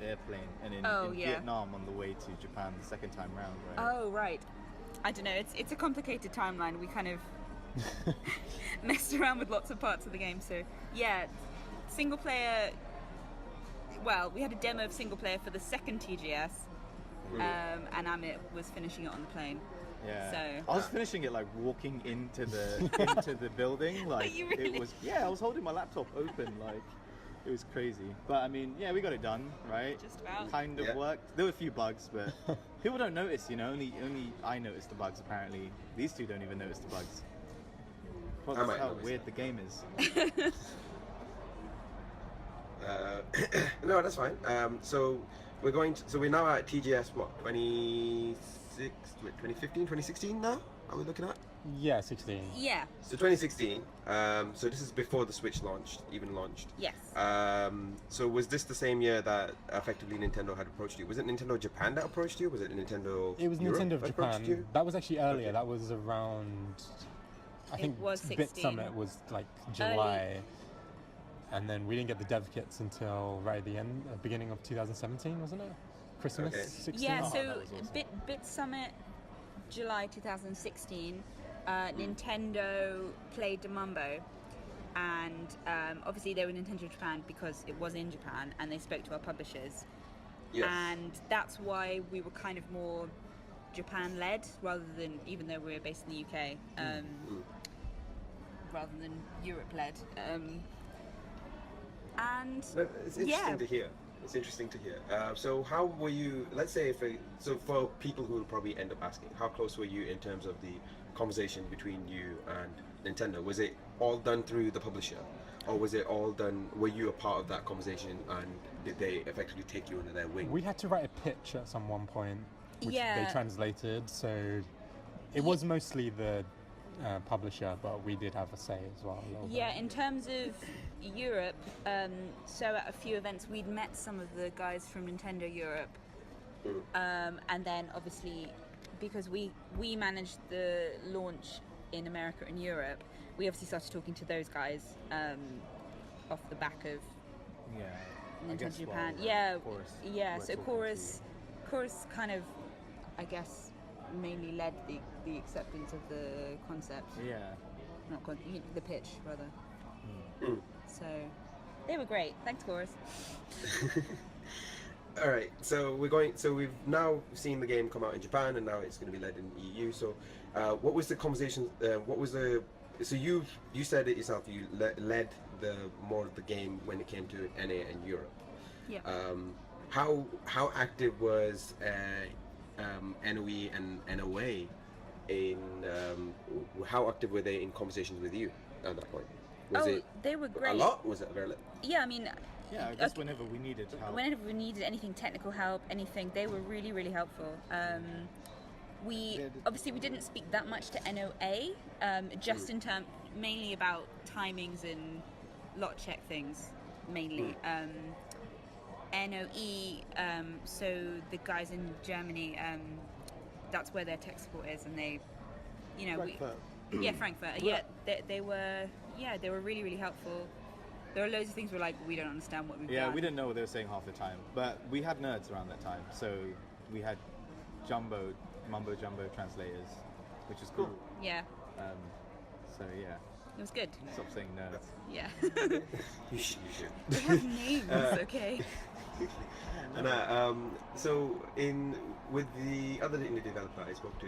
[SPEAKER 2] airplane and in Vietnam on the way to Japan the second time round, right?
[SPEAKER 4] Oh right. I don't know. It's a complicated timeline. We kind of messed around with lots of parts of the game. So yeah, single player. Well, we had a demo of single player for the second TGS, and Amit was finishing it on the plane.
[SPEAKER 2] Yeah.
[SPEAKER 4] So
[SPEAKER 2] I was finishing it like walking into the building. Like
[SPEAKER 4] you really?
[SPEAKER 2] It was. Yeah, I was holding my laptop open. Like it was crazy. But I mean, yeah, we got it done, right?
[SPEAKER 4] Just about.
[SPEAKER 2] Kind of worked. There were a few bugs, but people don't notice. Only I noticed the bugs. Apparently, these two don't even notice the bugs. Well,
[SPEAKER 1] I
[SPEAKER 2] that's
[SPEAKER 1] might
[SPEAKER 2] how
[SPEAKER 1] notice
[SPEAKER 2] weird
[SPEAKER 1] it.
[SPEAKER 2] the game is.
[SPEAKER 1] No, that's fine. So we're now at TGS, what, 2015, 2016 now? Are we looking at?
[SPEAKER 3] Yeah, 16.
[SPEAKER 4] Yeah.
[SPEAKER 1] So 2016. So this is before the Switch even launched.
[SPEAKER 4] Yes.
[SPEAKER 1] So was this the same year that effectively Nintendo had approached you? Was it Nintendo Japan that approached you? Was it Nintendo?
[SPEAKER 3] It was
[SPEAKER 1] Europe
[SPEAKER 3] Nintendo of
[SPEAKER 1] that approached
[SPEAKER 3] Japan.
[SPEAKER 1] you?
[SPEAKER 3] That was actually earlier.
[SPEAKER 1] Okay.
[SPEAKER 3] That was around I think
[SPEAKER 4] was
[SPEAKER 3] Bit
[SPEAKER 4] 16.
[SPEAKER 3] Summit was like July, and then we didn't get the dev kits until right at the end, beginning of 2017, wasn't it? Christmas
[SPEAKER 1] Okay.
[SPEAKER 3] 16.
[SPEAKER 4] Yeah,
[SPEAKER 2] Oh,
[SPEAKER 4] so
[SPEAKER 2] that was awesome.
[SPEAKER 4] Bit Summit, July 2016. Nintendo played the Mambo, and obviously they were Nintendo Japan because it was in Japan, and they spoke to our publishers.
[SPEAKER 1] Yes.
[SPEAKER 4] And that's why we were kind of more Japan-led rather than, even though we were based in the UK, rather than Europe-led. And
[SPEAKER 1] No, it's interesting to hear. It's interesting to hear. So how were you, let's say, so for people who will probably end up asking, how close were you in terms of the conversation between you and Nintendo? Was it all done through the publisher? Or was it all done, were you a part of that conversation and did they effectively take you under their wing?
[SPEAKER 3] We had to write a pitch at some one point, which
[SPEAKER 4] Yeah.
[SPEAKER 3] they translated. So it was mostly the publisher, but we did have a say as well. A little
[SPEAKER 4] yeah,
[SPEAKER 3] bit.
[SPEAKER 4] in terms of Europe, so at a few events we'd met some of the guys from Nintendo Europe, and then obviously because we managed the launch in America and Europe, we obviously started talking to those guys off the back of
[SPEAKER 2] Yeah. I
[SPEAKER 4] Nintendo
[SPEAKER 2] guess
[SPEAKER 4] Japan.
[SPEAKER 2] while
[SPEAKER 4] Yeah,
[SPEAKER 2] Chorus
[SPEAKER 4] yeah.
[SPEAKER 2] were
[SPEAKER 4] So
[SPEAKER 2] talking
[SPEAKER 4] Chorus kind of, I guess, mainly led the acceptance of the concept,
[SPEAKER 2] to you. Yeah.
[SPEAKER 4] not the pitch rather.
[SPEAKER 1] Mm.
[SPEAKER 4] So they were great. Thanks, Chorus.
[SPEAKER 1] All right, so we've now seen the game come out in Japan, and now it's going to be led in EU. So, what was the conversation? So you said it yourself. You led more of the game when it came to NA and Europe.
[SPEAKER 4] Yeah.
[SPEAKER 1] How active was NOE and NOA in? How active were they in conversations with you at that point? Was it
[SPEAKER 4] they were great.
[SPEAKER 1] a lot? Was it very little?
[SPEAKER 4] Yeah, I mean,
[SPEAKER 2] Yeah, I guess
[SPEAKER 4] okay,
[SPEAKER 2] whenever we needed help.
[SPEAKER 4] whenever we needed anything technical help, anything, they were really, really helpful. We obviously we didn't speak that much to NOA, just in term mainly about timings and lot check things mainly. NOE, so the guys in Germany, that's where their tech support is, and they,
[SPEAKER 2] Frankfurt.
[SPEAKER 4] Frankfurt. They were really, really helpful. There are loads of things we're like, we don't understand what we've
[SPEAKER 2] Yeah,
[SPEAKER 4] done.
[SPEAKER 2] we didn't know what they were saying half the time, but we had nerds around that time, so we had Mambo Jumbo translators, which is cool.
[SPEAKER 4] Yeah,
[SPEAKER 2] So yeah,
[SPEAKER 4] it was good.
[SPEAKER 2] stop saying nerds.
[SPEAKER 4] Yeah.
[SPEAKER 1] You should.
[SPEAKER 4] They have names, okay?
[SPEAKER 1] And so with the other indie developer I spoke to,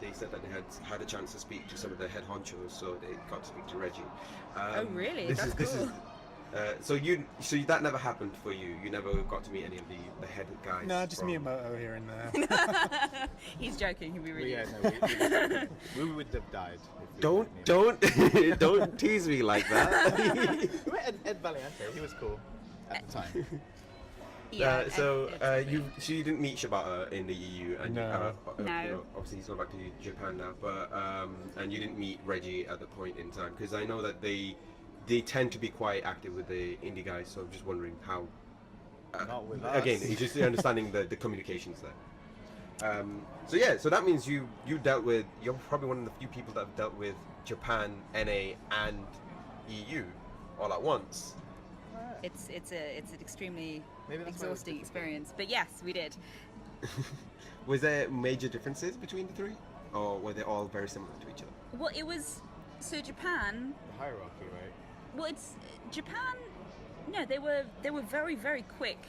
[SPEAKER 1] they said that they had a chance to speak to some of the head honchos, so they got to speak to Reggie.
[SPEAKER 4] Oh, really?
[SPEAKER 1] This
[SPEAKER 4] That's
[SPEAKER 1] is
[SPEAKER 4] cool.
[SPEAKER 1] so that never happened for you. You never got to meet any of the head guys.
[SPEAKER 3] No, just
[SPEAKER 1] from-
[SPEAKER 3] Miyamoto here and there.
[SPEAKER 4] He's joking. He'll be
[SPEAKER 2] But
[SPEAKER 4] really.
[SPEAKER 2] yeah, no, we would have died. If we
[SPEAKER 1] Don't
[SPEAKER 2] didn't meet him.
[SPEAKER 1] don't tease me like that.
[SPEAKER 2] We met Ed Valiente. He was cool at the time.
[SPEAKER 4] Yeah.
[SPEAKER 1] So you didn't meet Shibata in the EU, and
[SPEAKER 3] No.
[SPEAKER 4] No.
[SPEAKER 1] Obviously he's gone back to Japan now, but and you didn't meet Reggie at the point in time, because I know that they tend to be quite active with the indie guys. So I'm just wondering how.
[SPEAKER 2] Not with us.
[SPEAKER 1] Again, it's just understanding the communications there. So that means you're probably one of the few people that have dealt with Japan, NA, and EU all at once.
[SPEAKER 4] It's an extremely
[SPEAKER 2] Maybe that's why it was
[SPEAKER 4] exhausting
[SPEAKER 2] difficult.
[SPEAKER 4] experience, but yes, we did.
[SPEAKER 1] Was there major differences between the three, or were they all very similar to each other?
[SPEAKER 4] Well, it was so Japan.
[SPEAKER 2] The hierarchy, right?
[SPEAKER 4] Well, it's Japan. No, they were very, very quick,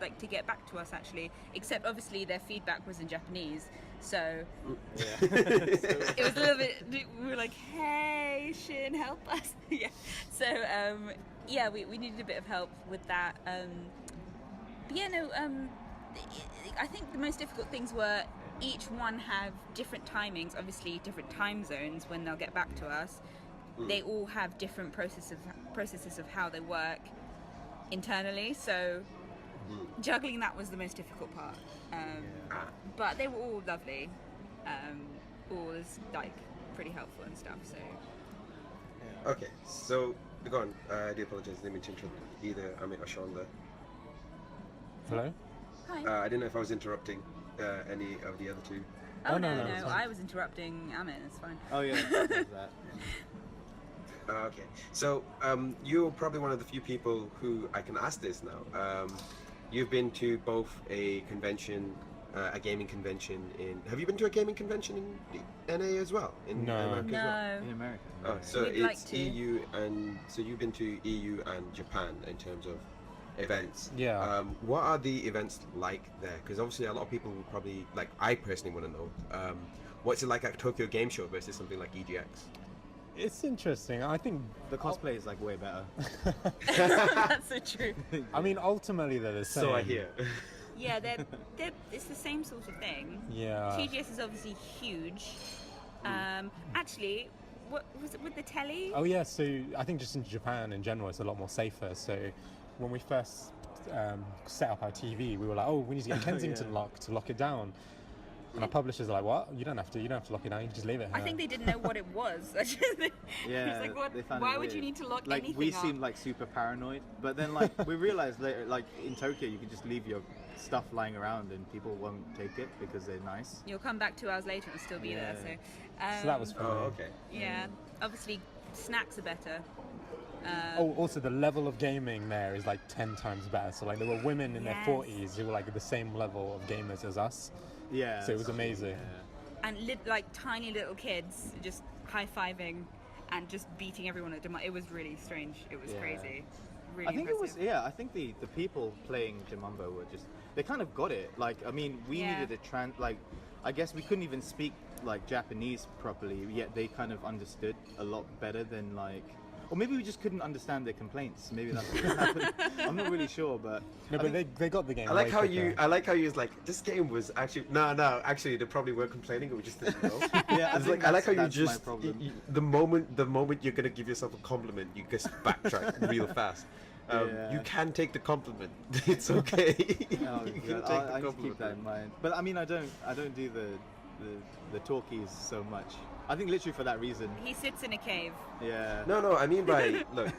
[SPEAKER 4] like to get back to us actually. Except obviously their feedback was in Japanese, so
[SPEAKER 2] Yeah.
[SPEAKER 4] it was a little bit. We were like, "Hey, Shin, help us!" Yeah. So yeah, we needed a bit of help with that. But yeah, no. I think the most difficult things were each one have different timings, obviously different time zones when they'll get back to us. They all have different processes of how they work internally, so juggling that was the most difficult part. But they were all lovely, all was like pretty helpful and stuff. So
[SPEAKER 1] Okay, so go on. I do apologize. Didn't mean to interrupt either Amit or Sean there.
[SPEAKER 3] Hello?
[SPEAKER 4] hi.
[SPEAKER 1] I didn't know if I was interrupting any of the other two.
[SPEAKER 4] Oh,
[SPEAKER 3] no,
[SPEAKER 4] no,
[SPEAKER 3] that's fine.
[SPEAKER 4] I was interrupting Amit, it's fine.
[SPEAKER 2] Oh yeah, there's that.
[SPEAKER 1] Okay, so you're probably one of the few people who I can ask this now. You've been to both a convention, a gaming convention in. Have you been to a gaming convention in the NA as well? In
[SPEAKER 3] No.
[SPEAKER 1] America as well?
[SPEAKER 2] In America.
[SPEAKER 1] Oh, so
[SPEAKER 4] We'd like
[SPEAKER 1] it's
[SPEAKER 4] to.
[SPEAKER 1] EU and so you've been to EU and Japan in terms of events.
[SPEAKER 3] Yeah.
[SPEAKER 1] What are the events like there? Because obviously a lot of people will probably like. I personally want to know. What's it like at Tokyo Game Show versus something like EGX?
[SPEAKER 3] It's interesting. I think.
[SPEAKER 2] The cosplay is like way better.
[SPEAKER 4] That's so true.
[SPEAKER 3] I mean, ultimately they're the same.
[SPEAKER 1] So I hear.
[SPEAKER 4] Yeah, it's the same sort of thing.
[SPEAKER 3] Yeah.
[SPEAKER 4] TGS is obviously huge. Actually, what was it with the telly?
[SPEAKER 3] Oh yeah. So I think just in Japan in general, it's a lot more safer. So when we first set up our TV, we were like, oh, we need to get a Kensington lock to lock it down. And our publishers are like, what? You don't have to lock it down. You can just leave it.
[SPEAKER 4] I think they didn't know what it was.
[SPEAKER 2] Yeah,
[SPEAKER 4] It's like, what?
[SPEAKER 2] they found it
[SPEAKER 4] Why would you
[SPEAKER 2] weird.
[SPEAKER 4] need to lock
[SPEAKER 2] like,
[SPEAKER 4] anything
[SPEAKER 2] we
[SPEAKER 4] up?
[SPEAKER 2] seemed like super paranoid, but then like we realized later, like in Tokyo, you can just leave your stuff lying around and people won't take it because they're nice.
[SPEAKER 4] You'll come back 2 hours later and it'll still be there. So,
[SPEAKER 3] So that was fun.
[SPEAKER 1] Oh, okay.
[SPEAKER 4] yeah. Obviously, snacks are better.
[SPEAKER 3] Also the level of gaming there is like 10 times better. So like there were women in their
[SPEAKER 4] Yes.
[SPEAKER 3] 40s who were like the same level of gamers as us.
[SPEAKER 2] Yeah.
[SPEAKER 3] So it was
[SPEAKER 2] that's
[SPEAKER 3] amazing.
[SPEAKER 2] yeah.
[SPEAKER 4] And like tiny little kids just high-fiving and just beating everyone at demand. It was really strange. It was
[SPEAKER 2] Yeah.
[SPEAKER 4] crazy. Really
[SPEAKER 2] I think
[SPEAKER 4] impressive.
[SPEAKER 2] it was, I think the people playing Jamambo were just, they kind of got it. Like, I mean, we
[SPEAKER 4] Yeah.
[SPEAKER 2] needed like, I guess we couldn't even speak like Japanese properly, yet they kind of understood a lot better than like, or maybe we just couldn't understand their complaints. Maybe that's what happened. I'm not really sure, but
[SPEAKER 3] No,
[SPEAKER 2] I
[SPEAKER 3] but
[SPEAKER 2] think-
[SPEAKER 3] they got the game.
[SPEAKER 1] I like
[SPEAKER 3] way
[SPEAKER 1] how
[SPEAKER 3] quicker.
[SPEAKER 1] you. I like how you was like. This game was actually no. Actually, they probably were complaining, and we just didn't know.
[SPEAKER 2] Yeah,
[SPEAKER 1] It's
[SPEAKER 2] think
[SPEAKER 1] like I like how you
[SPEAKER 2] that's my
[SPEAKER 1] just
[SPEAKER 2] problem.
[SPEAKER 1] the moment you're gonna give yourself a compliment, you just backtrack real fast.
[SPEAKER 2] Yeah.
[SPEAKER 1] You can take the compliment. It's okay.
[SPEAKER 2] Oh,
[SPEAKER 1] you can
[SPEAKER 2] God,
[SPEAKER 1] take
[SPEAKER 2] I
[SPEAKER 1] the
[SPEAKER 2] just keep that in
[SPEAKER 1] compliment.
[SPEAKER 2] mind. But I mean, I don't do the talkies so much. I think literally for that reason.
[SPEAKER 4] He sits in a cave.
[SPEAKER 2] Yeah.
[SPEAKER 1] No. I mean by look.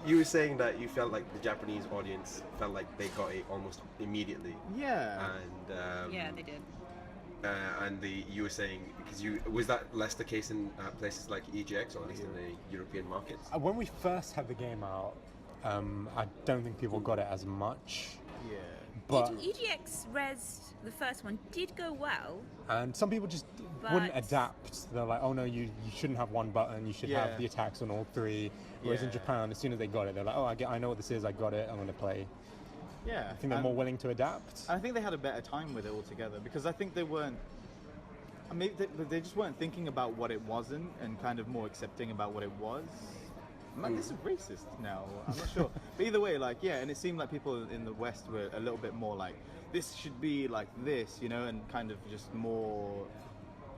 [SPEAKER 1] You were saying that you felt like the Japanese audience felt like they got it almost immediately,
[SPEAKER 2] Yeah.
[SPEAKER 1] and
[SPEAKER 4] Yeah, they did.
[SPEAKER 1] and you were saying because was that less the case in places like EGX or at least in the European markets?
[SPEAKER 3] When we first had the game out, I don't think people got it as much.
[SPEAKER 2] Yeah.
[SPEAKER 3] But
[SPEAKER 4] EGX Res, the first one, did go well.
[SPEAKER 3] and some people just wouldn't
[SPEAKER 4] But-
[SPEAKER 3] adapt. They're like, oh no, you shouldn't have one button. You should
[SPEAKER 2] Yeah.
[SPEAKER 3] have the attacks on all three. Whereas in
[SPEAKER 2] Yeah.
[SPEAKER 3] Japan, as soon as they got it, they're like, oh, I know what this is. I got it. I'm gonna play.
[SPEAKER 2] Yeah.
[SPEAKER 3] I think they're more willing to adapt.
[SPEAKER 2] I think they had a better time with it altogether because I think they weren't. Maybe they just weren't thinking about what it wasn't and kind of more accepting about what it was. Man, this is racist now. I'm not sure. But either way, like, yeah, and it seemed like people in the West were a little bit more like, this should be like this, you know, and kind of just more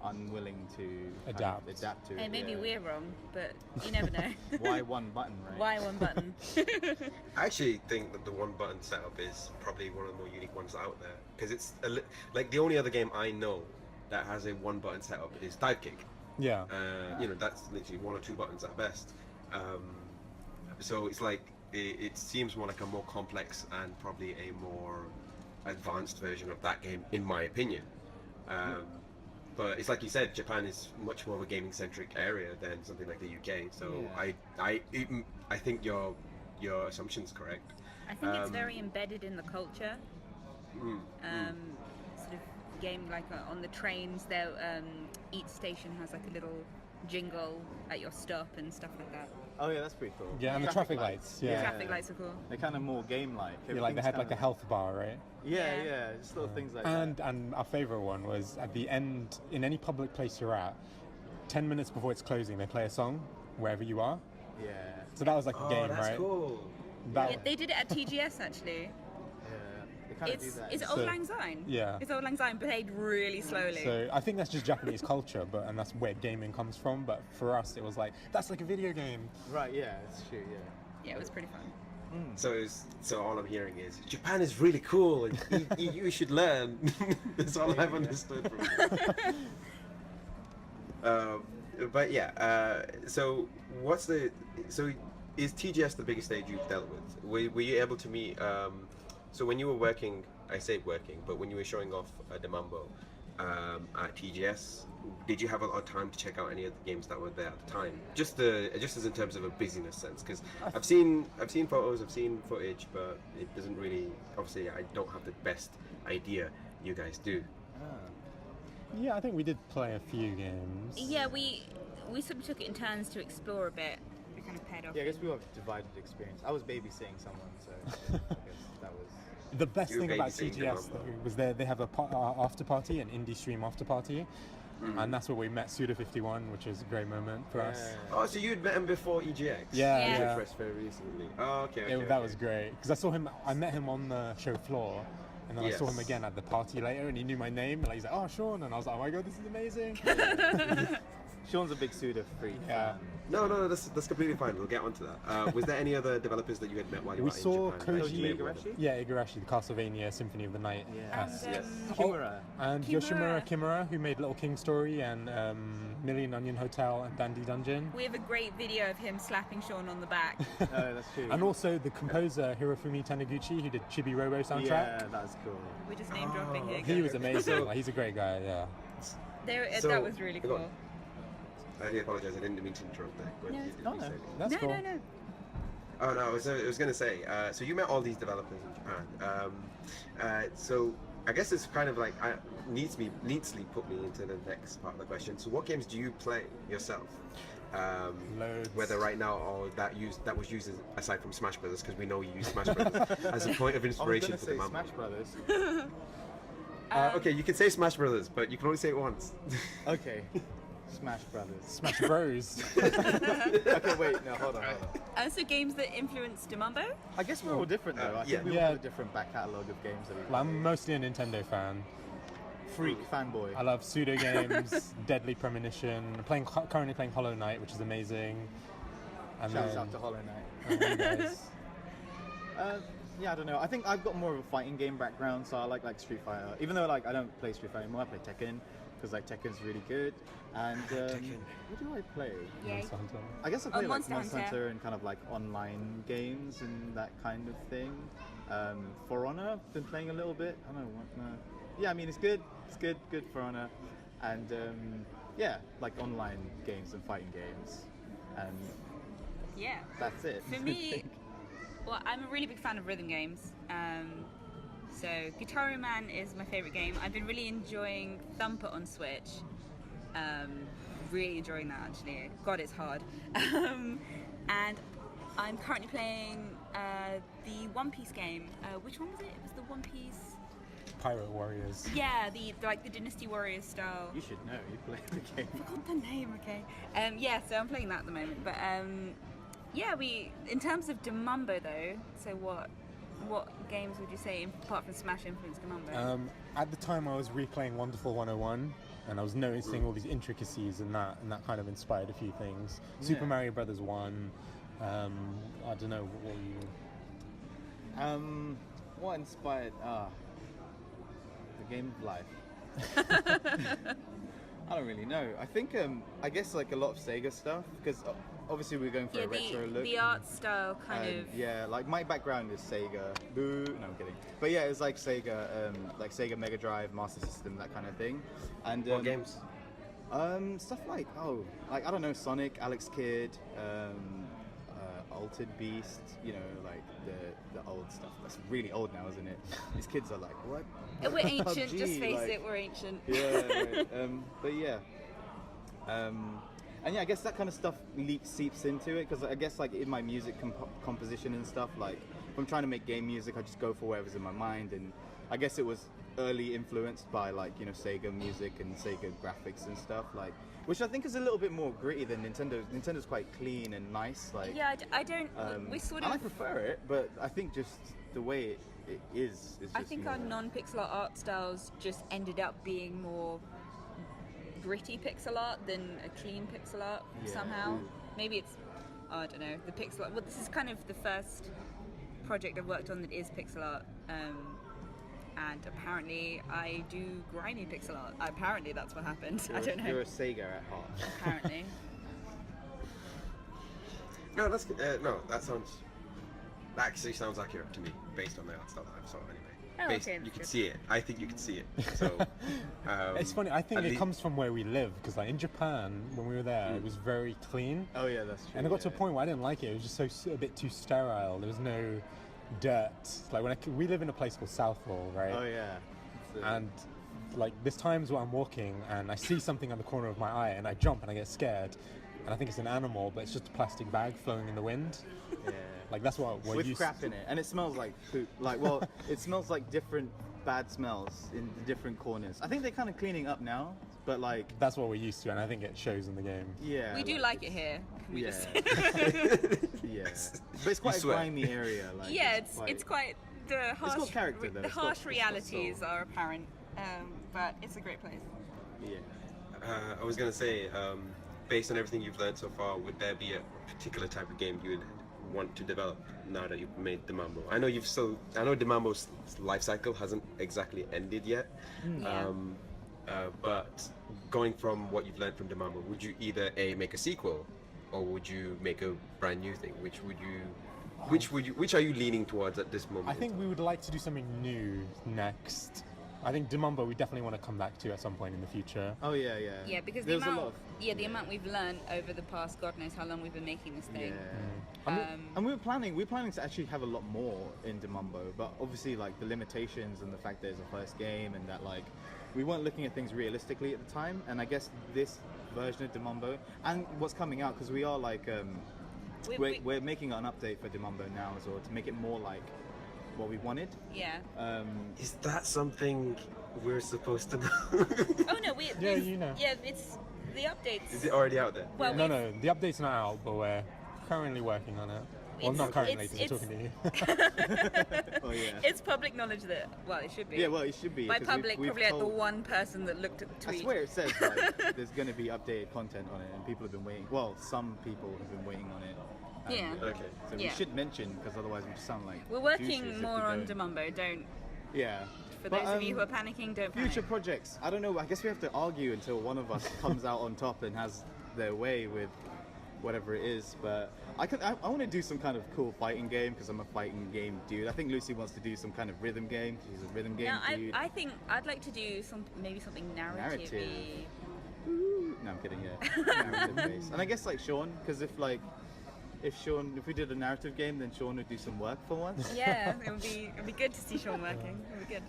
[SPEAKER 2] unwilling to kind of
[SPEAKER 3] Adapt.
[SPEAKER 2] adapt to it.
[SPEAKER 4] Hey, maybe
[SPEAKER 2] yeah.
[SPEAKER 4] we're wrong, but you never know.
[SPEAKER 2] Why one button, right?
[SPEAKER 4] Why one button?
[SPEAKER 1] I actually think that the one button setup is probably one of the more unique ones out there because it's like the only other game I know that has a one button setup is Dive Kick.
[SPEAKER 3] Yeah.
[SPEAKER 1] That's literally 1 or 2 buttons at best. So it's like it seems more like a more complex and probably a more advanced version of that game, in my opinion. But it's like you said, Japan is much more of a gaming centric area than something like the UK. So
[SPEAKER 2] Yeah.
[SPEAKER 1] I think your assumption's correct.
[SPEAKER 4] I think it's
[SPEAKER 1] Um,
[SPEAKER 4] very embedded in the culture. Sort of game like on the trains, there each station has like a little jingle at your stop and stuff like that.
[SPEAKER 2] Oh yeah, that's pretty cool.
[SPEAKER 3] Yeah, and the traffic lights.
[SPEAKER 4] The
[SPEAKER 3] Yeah.
[SPEAKER 4] traffic lights are cool.
[SPEAKER 2] They're kind of more game-like.
[SPEAKER 3] Yeah, like they had like a
[SPEAKER 2] Everything's
[SPEAKER 3] health bar, right?
[SPEAKER 2] Yeah,
[SPEAKER 4] Yeah.
[SPEAKER 2] yeah, just little things like
[SPEAKER 3] And
[SPEAKER 2] that.
[SPEAKER 3] and our favorite one was at the end in any public place you're at, 10 minutes before it's closing, they play a song wherever you are.
[SPEAKER 2] Yeah,
[SPEAKER 3] So that was like a
[SPEAKER 1] Oh,
[SPEAKER 3] game,
[SPEAKER 1] that's
[SPEAKER 3] right?
[SPEAKER 1] cool.
[SPEAKER 3] That,
[SPEAKER 4] Yeah, they did it at TGS actually.
[SPEAKER 2] yeah. They kind of do that.
[SPEAKER 4] It's
[SPEAKER 3] So-
[SPEAKER 4] Old Lang Syne.
[SPEAKER 3] yeah.
[SPEAKER 4] It's Old Lang Syne played really slowly.
[SPEAKER 3] So I think that's just Japanese culture, and that's where gaming comes from. But for us, it was like that's like a video game.
[SPEAKER 2] Right, yeah, it's true, yeah.
[SPEAKER 4] Yeah, it was pretty fun.
[SPEAKER 1] So all I'm hearing is Japan is really cool and you should learn. That's all I've understood from it. But yeah, so is TGS the biggest stage you've dealt with? Were you able to meet? So when you were working, I say working, but when you were showing off the Mambo, at TGS. Did you have a lot of time to check out any of the games that were there at the time? Just as in terms of a busyness sense, because I've seen photos, I've seen footage, but it doesn't really. Obviously, I don't have the best idea. You guys do.
[SPEAKER 3] Yeah, I think we did play a few games.
[SPEAKER 4] Yeah, we sort of took it in turns to explore a bit. We kind of paired off.
[SPEAKER 2] Yeah, I guess we have divided experience. I was babysitting someone, so I guess that was.
[SPEAKER 3] The best
[SPEAKER 1] You were
[SPEAKER 3] thing about
[SPEAKER 1] babysitting
[SPEAKER 3] TGS
[SPEAKER 1] Mambo.
[SPEAKER 3] was they have a after party, an indie stream after party, and that's where we met Suda51, which is a great moment for us.
[SPEAKER 1] Oh, so you'd met him before EGX?
[SPEAKER 3] Yeah,
[SPEAKER 4] Yeah.
[SPEAKER 3] yeah.
[SPEAKER 1] Press very recently. Oh, okay.
[SPEAKER 3] That was great because I met him on the show floor, and then I saw him
[SPEAKER 1] Yes.
[SPEAKER 3] again at the party later, and he knew my name, and he's like, "Oh, Sean," and I was like, "Oh my god, this is amazing."
[SPEAKER 2] Sean's a big Suda freak.
[SPEAKER 3] Yeah.
[SPEAKER 1] No, that's completely fine. We'll get onto that. Was there any other developers that you had met while you
[SPEAKER 3] We
[SPEAKER 1] were
[SPEAKER 3] saw
[SPEAKER 1] in Japan?
[SPEAKER 3] Koji
[SPEAKER 2] Igarashi?
[SPEAKER 3] Yeah, Igarashi, the Castlevania Symphony of the Night.
[SPEAKER 2] Yeah.
[SPEAKER 3] cast.
[SPEAKER 1] Yes.
[SPEAKER 2] Kimura.
[SPEAKER 3] And
[SPEAKER 4] Kimura.
[SPEAKER 3] Yoshimura Kimura, who made Little King Story and Million Onion Hotel and Dandy Dungeon.
[SPEAKER 4] We have a great video of him slapping Sean on the back.
[SPEAKER 2] Oh, that's true.
[SPEAKER 3] And also the composer Hirofumi Taniguchi, who did Chibi Robo soundtrack.
[SPEAKER 2] Yeah, that's cool.
[SPEAKER 4] We're just name dropping here.
[SPEAKER 3] He was amazing.
[SPEAKER 1] So-
[SPEAKER 3] Like, he's a great guy. Yeah.
[SPEAKER 1] So-
[SPEAKER 4] That was really
[SPEAKER 1] go on.
[SPEAKER 4] cool.
[SPEAKER 1] I do apologize. I didn't mean to interrupt there. But
[SPEAKER 4] No,
[SPEAKER 1] you
[SPEAKER 4] it's
[SPEAKER 1] did
[SPEAKER 2] not.
[SPEAKER 1] say it.
[SPEAKER 3] That's cool.
[SPEAKER 4] No.
[SPEAKER 1] Oh no, I was going to say. So you met all these developers in Japan. So I guess it's kind of like neatly put me into the next part of the question. So what games do you play yourself?
[SPEAKER 3] Loads.
[SPEAKER 1] Whether right now or that was used aside from Smash Brothers, because we know you use Smash Brothers as a point of
[SPEAKER 2] I was
[SPEAKER 1] inspiration
[SPEAKER 2] gonna
[SPEAKER 1] for the
[SPEAKER 2] say
[SPEAKER 1] Mambo.
[SPEAKER 2] Smash Brothers.
[SPEAKER 1] Okay, you can say Smash Brothers, but you can only say it once.
[SPEAKER 2] Okay. Smash Brothers.
[SPEAKER 3] Smash Bros.
[SPEAKER 2] Okay, wait, no, hold on.
[SPEAKER 4] So games that influenced Mambo?
[SPEAKER 2] I guess we're all different though. I
[SPEAKER 1] yeah.
[SPEAKER 2] think we all
[SPEAKER 3] Yeah.
[SPEAKER 2] have a different back catalogue of games that we
[SPEAKER 3] Well,
[SPEAKER 2] play.
[SPEAKER 3] I'm mostly a Nintendo fan.
[SPEAKER 2] Freak fanboy.
[SPEAKER 3] I love pseudo games, Deadly Premonition. Currently playing Hollow Knight, which is amazing. And
[SPEAKER 2] Shouts
[SPEAKER 3] then,
[SPEAKER 2] out to Hollow Knight.
[SPEAKER 3] you guys.
[SPEAKER 2] Yeah, I don't know. I think I've got more of a fighting game background, so I like Street Fighter. Even though like I don't play Street Fighter anymore, I play Tekken because like Tekken's really good. And what do I play?
[SPEAKER 4] Yeah.
[SPEAKER 3] Monster Hunter.
[SPEAKER 2] I guess I play like
[SPEAKER 4] Monster
[SPEAKER 2] Monster
[SPEAKER 4] Hunter.
[SPEAKER 2] Hunter and kind of like online games and that kind of thing. For Honor, been playing a little bit. I don't know what. Yeah, I mean it's good. It's good For Honor, and yeah, like online games and fighting games, and
[SPEAKER 4] Yeah.
[SPEAKER 2] that's it.
[SPEAKER 4] For me, well, I'm a really big fan of rhythm games. So Guitar Hero Man is my favorite game. I've been really enjoying Thumper on Switch. Really enjoying that actually. God, it's hard. And I'm currently playing the One Piece game. Which one was it? It was the One Piece.
[SPEAKER 3] Pirate Warriors.
[SPEAKER 4] Yeah, the Dynasty Warriors style.
[SPEAKER 2] You should know. You play the game.
[SPEAKER 4] I forgot the name. Okay. Yeah, so I'm playing that at the moment. But yeah, in terms of Demumbo though. So what games would you say apart from Smash influenced Demumbo?
[SPEAKER 3] At the time, I was replaying Wonderful 101, and I was noticing all these intricacies, and that kind of inspired a few things. Super Mario Brothers 1. I don't know. What were you?
[SPEAKER 2] What inspired the game of life? I don't really know. I think I guess like a lot of Sega stuff because obviously we're going for
[SPEAKER 4] Yeah,
[SPEAKER 2] a retro look.
[SPEAKER 4] the art style kind
[SPEAKER 2] And,
[SPEAKER 4] of.
[SPEAKER 2] yeah, like my background is Sega. Boo! No, I'm kidding. But yeah, it's like Sega Mega Drive, Master System, that kind of thing. And
[SPEAKER 1] What games?
[SPEAKER 2] stuff like I don't know, Sonic, Alex Kidd, Altered Beast. You know, like the old stuff. That's really old now, isn't it? These kids are like, what?
[SPEAKER 4] We're ancient,
[SPEAKER 2] PUBG,
[SPEAKER 4] just face
[SPEAKER 2] like-
[SPEAKER 4] it, we're ancient.
[SPEAKER 2] Yeah, right. But yeah. And yeah, I guess that kind of stuff seeps into it because I guess like in my music composition and stuff, like if I'm trying to make game music, I just go for whatever's in my mind, and I guess it was early influenced by like Sega music and Sega graphics and stuff, like which I think is a little bit more gritty than Nintendo. Nintendo's quite clean and nice, like
[SPEAKER 4] Yeah, I don't. We sort
[SPEAKER 2] and I
[SPEAKER 4] of.
[SPEAKER 2] prefer it, but I think just the way it is just
[SPEAKER 4] I think our
[SPEAKER 2] more-
[SPEAKER 4] non-pixel art styles just ended up being more gritty pixel art than a clean pixel art
[SPEAKER 2] Yeah.
[SPEAKER 4] somehow. Maybe it's, I don't know, the pixel art. Well, this is kind of the first project I've worked on that is pixel art. And apparently I do grimy pixel art. Apparently that's what happened. I don't know.
[SPEAKER 2] You're a Sega at heart.
[SPEAKER 4] Apparently.
[SPEAKER 1] No, that actually sounds accurate to me based on the art style that I've saw anyway.
[SPEAKER 4] Oh,
[SPEAKER 1] Based,
[SPEAKER 4] okay,
[SPEAKER 1] you
[SPEAKER 4] that's
[SPEAKER 1] can
[SPEAKER 4] good.
[SPEAKER 1] see it. I think you can see it. So
[SPEAKER 3] It's funny. I think
[SPEAKER 1] at
[SPEAKER 3] it
[SPEAKER 1] lea-
[SPEAKER 3] comes from where we live because, like in Japan, when we were there, it was very clean.
[SPEAKER 2] Oh yeah, that's true.
[SPEAKER 3] And it got to a
[SPEAKER 2] yeah.
[SPEAKER 3] point where I didn't like it. It was just a bit too sterile. There was no dirt. Like we live in a place called Southall, right?
[SPEAKER 2] Oh yeah.
[SPEAKER 3] And like there's times where I'm walking and I see something on the corner of my eye and I jump and I get scared, and I think it's an animal, but it's just a plastic bag flowing in the wind.
[SPEAKER 2] Yeah.
[SPEAKER 3] Like that's what we're
[SPEAKER 2] With
[SPEAKER 3] used
[SPEAKER 2] crap
[SPEAKER 3] to.
[SPEAKER 2] in it, and it smells like poop. Like, well, it smells like different bad smells in the different corners. I think they're kind of cleaning up now, but like,
[SPEAKER 3] That's what we're used to, and I think it shows in the game.
[SPEAKER 2] yeah.
[SPEAKER 4] We do like it here. Can we
[SPEAKER 2] Yeah.
[SPEAKER 4] just
[SPEAKER 2] Yeah. But it's quite a
[SPEAKER 1] swear.
[SPEAKER 2] grimy area. Like,
[SPEAKER 4] yeah, it's quite the harsh.
[SPEAKER 2] got character, though.
[SPEAKER 4] The
[SPEAKER 2] It's got-
[SPEAKER 4] harsh
[SPEAKER 2] it's got
[SPEAKER 4] realities
[SPEAKER 2] soul.
[SPEAKER 4] are apparent, but it's a great place.
[SPEAKER 2] Yeah.
[SPEAKER 1] I was gonna say, based on everything you've learned so far, would there be a particular type of game you would want to develop now that you've made the Mambo? I know the Mambo's life cycle hasn't exactly ended yet.
[SPEAKER 4] Yeah.
[SPEAKER 1] But going from what you've learned from the Mambo, would you either make a sequel, or would you make a brand new thing? Which are you leaning towards at this moment?
[SPEAKER 3] I think we would like to do something new next. I think Demumbo we definitely want to come back to at some point in the future.
[SPEAKER 2] Oh yeah, yeah.
[SPEAKER 4] Yeah, because
[SPEAKER 2] There's
[SPEAKER 4] the amount,
[SPEAKER 2] a lot of,
[SPEAKER 4] the amount we've learned over the past God knows how long we've been making this thing.
[SPEAKER 2] Yeah. And we're planning to actually have a lot more in Demumbo, but obviously like the limitations and the fact that it's a first game and that like we weren't looking at things realistically at the time. And I guess this version of Demumbo and what's coming out, because we are like we're making an update for Demumbo now as well to make it more like what we wanted.
[SPEAKER 4] Yeah.
[SPEAKER 1] Is that something we're supposed to know?
[SPEAKER 4] Oh no, we.
[SPEAKER 3] Yeah, you know.
[SPEAKER 4] Yeah, it's the updates.
[SPEAKER 1] Is it already out there?
[SPEAKER 4] Well,
[SPEAKER 3] No, the update's not out, but we're currently working on it. Well,
[SPEAKER 4] It's-
[SPEAKER 3] not currently,
[SPEAKER 4] it's-
[SPEAKER 3] because I'm talking to you.
[SPEAKER 2] Oh yeah.
[SPEAKER 4] It's public knowledge that it should be.
[SPEAKER 2] Yeah, well, it should be.
[SPEAKER 4] By
[SPEAKER 2] 'cause
[SPEAKER 4] public,
[SPEAKER 2] we've
[SPEAKER 4] probably like the
[SPEAKER 2] told-
[SPEAKER 4] one person that looked at the
[SPEAKER 2] I
[SPEAKER 4] tweet.
[SPEAKER 2] swear it says like there's going to be updated content on it, and people have been waiting. Well, some people have been waiting on it. And,
[SPEAKER 4] Yeah.
[SPEAKER 1] Okay.
[SPEAKER 2] So
[SPEAKER 4] Yeah.
[SPEAKER 2] we should mention, because otherwise we just sound like
[SPEAKER 4] We're
[SPEAKER 2] douches
[SPEAKER 4] working
[SPEAKER 2] if
[SPEAKER 4] more
[SPEAKER 2] we
[SPEAKER 4] on
[SPEAKER 2] don't.
[SPEAKER 4] Demumbo. Don't.
[SPEAKER 2] Yeah.
[SPEAKER 4] For
[SPEAKER 2] But,
[SPEAKER 4] those of you who are panicking, don't panic.
[SPEAKER 2] future projects. I don't know. I guess we have to argue until one of us comes out on top and has their way with whatever it is. But I want to do some kind of cool fighting game because I'm a fighting game dude. I think Lucy wants to do some kind of rhythm game. She's a rhythm game
[SPEAKER 4] No,
[SPEAKER 2] dude.
[SPEAKER 4] I think I'd like to do maybe something narrative-y.
[SPEAKER 2] No, I'm kidding. Yeah, narrative based. And I guess like Sean, because if we did a narrative game, then Sean would do some work for once.
[SPEAKER 4] Yeah, it'd be good to see Sean working. It'd be good.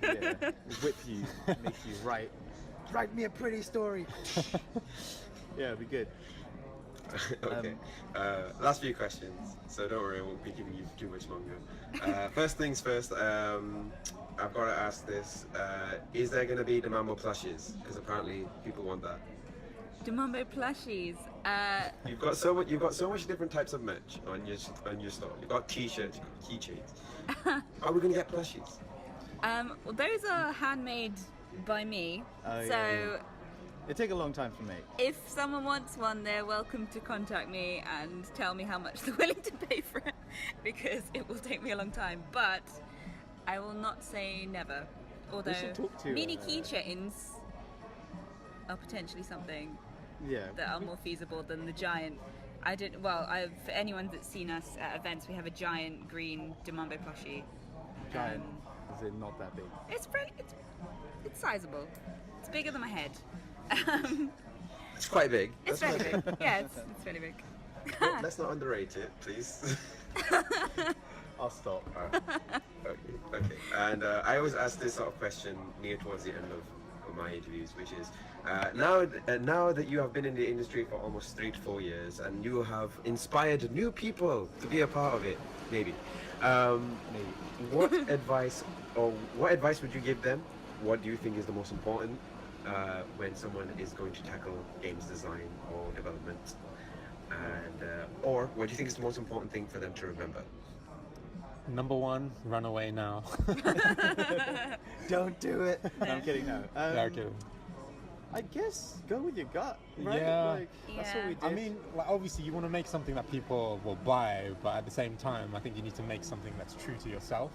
[SPEAKER 2] Yeah, whip you, make you write me a pretty story. Yeah, it'd be good.
[SPEAKER 1] Okay. Last few questions, so don't worry, I won't be giving you too much longer. First things first, I've got to ask this: is there going to be the Mambo plushes? Because apparently people want that.
[SPEAKER 4] Demumbo plushies.
[SPEAKER 1] You've got so much different types of merch on your store. You've got T-shirts, you've got keychains. Are we going to get plushies?
[SPEAKER 4] Well, those are handmade by me.
[SPEAKER 2] Oh,
[SPEAKER 4] so
[SPEAKER 2] yeah. It'd take a long time to make.
[SPEAKER 4] if someone wants one, they're welcome to contact me and tell me how much they're willing to pay for it, because it will take me a long time. But I will not say never. Although
[SPEAKER 2] should talk to,
[SPEAKER 4] mini keychains are potentially something
[SPEAKER 2] Yeah.
[SPEAKER 4] that are more feasible than the giant. For anyone that's seen us at events, we have a giant green Demumbo plushie.
[SPEAKER 2] Giant. Is it not that big?
[SPEAKER 4] It's sizable. It's bigger than my head.
[SPEAKER 1] It's quite big.
[SPEAKER 4] It's
[SPEAKER 1] That's
[SPEAKER 4] very big. Yeah, it's really big.
[SPEAKER 1] Let's not underrate it, please.
[SPEAKER 2] I'll stop.
[SPEAKER 1] Okay. And I always ask this sort of question near towards the end of my interviews, which is now that you have been in the industry for almost 3 to 4 years, and you have inspired new people to be a part of it, maybe. What advice would you give them? What do you think is the most important when someone is going to tackle games design or development? And or what do you think is the most important thing for them to remember?
[SPEAKER 3] Number 1, run away now.
[SPEAKER 2] Don't do it. No, I'm kidding. No.
[SPEAKER 3] Yeah, okay.
[SPEAKER 2] I guess go with your gut, right?
[SPEAKER 3] Yeah.
[SPEAKER 2] Like, that's what we did.
[SPEAKER 3] I mean, like, obviously you want to make something that people will buy, but at the same time, I think you need to make something that's true to yourself.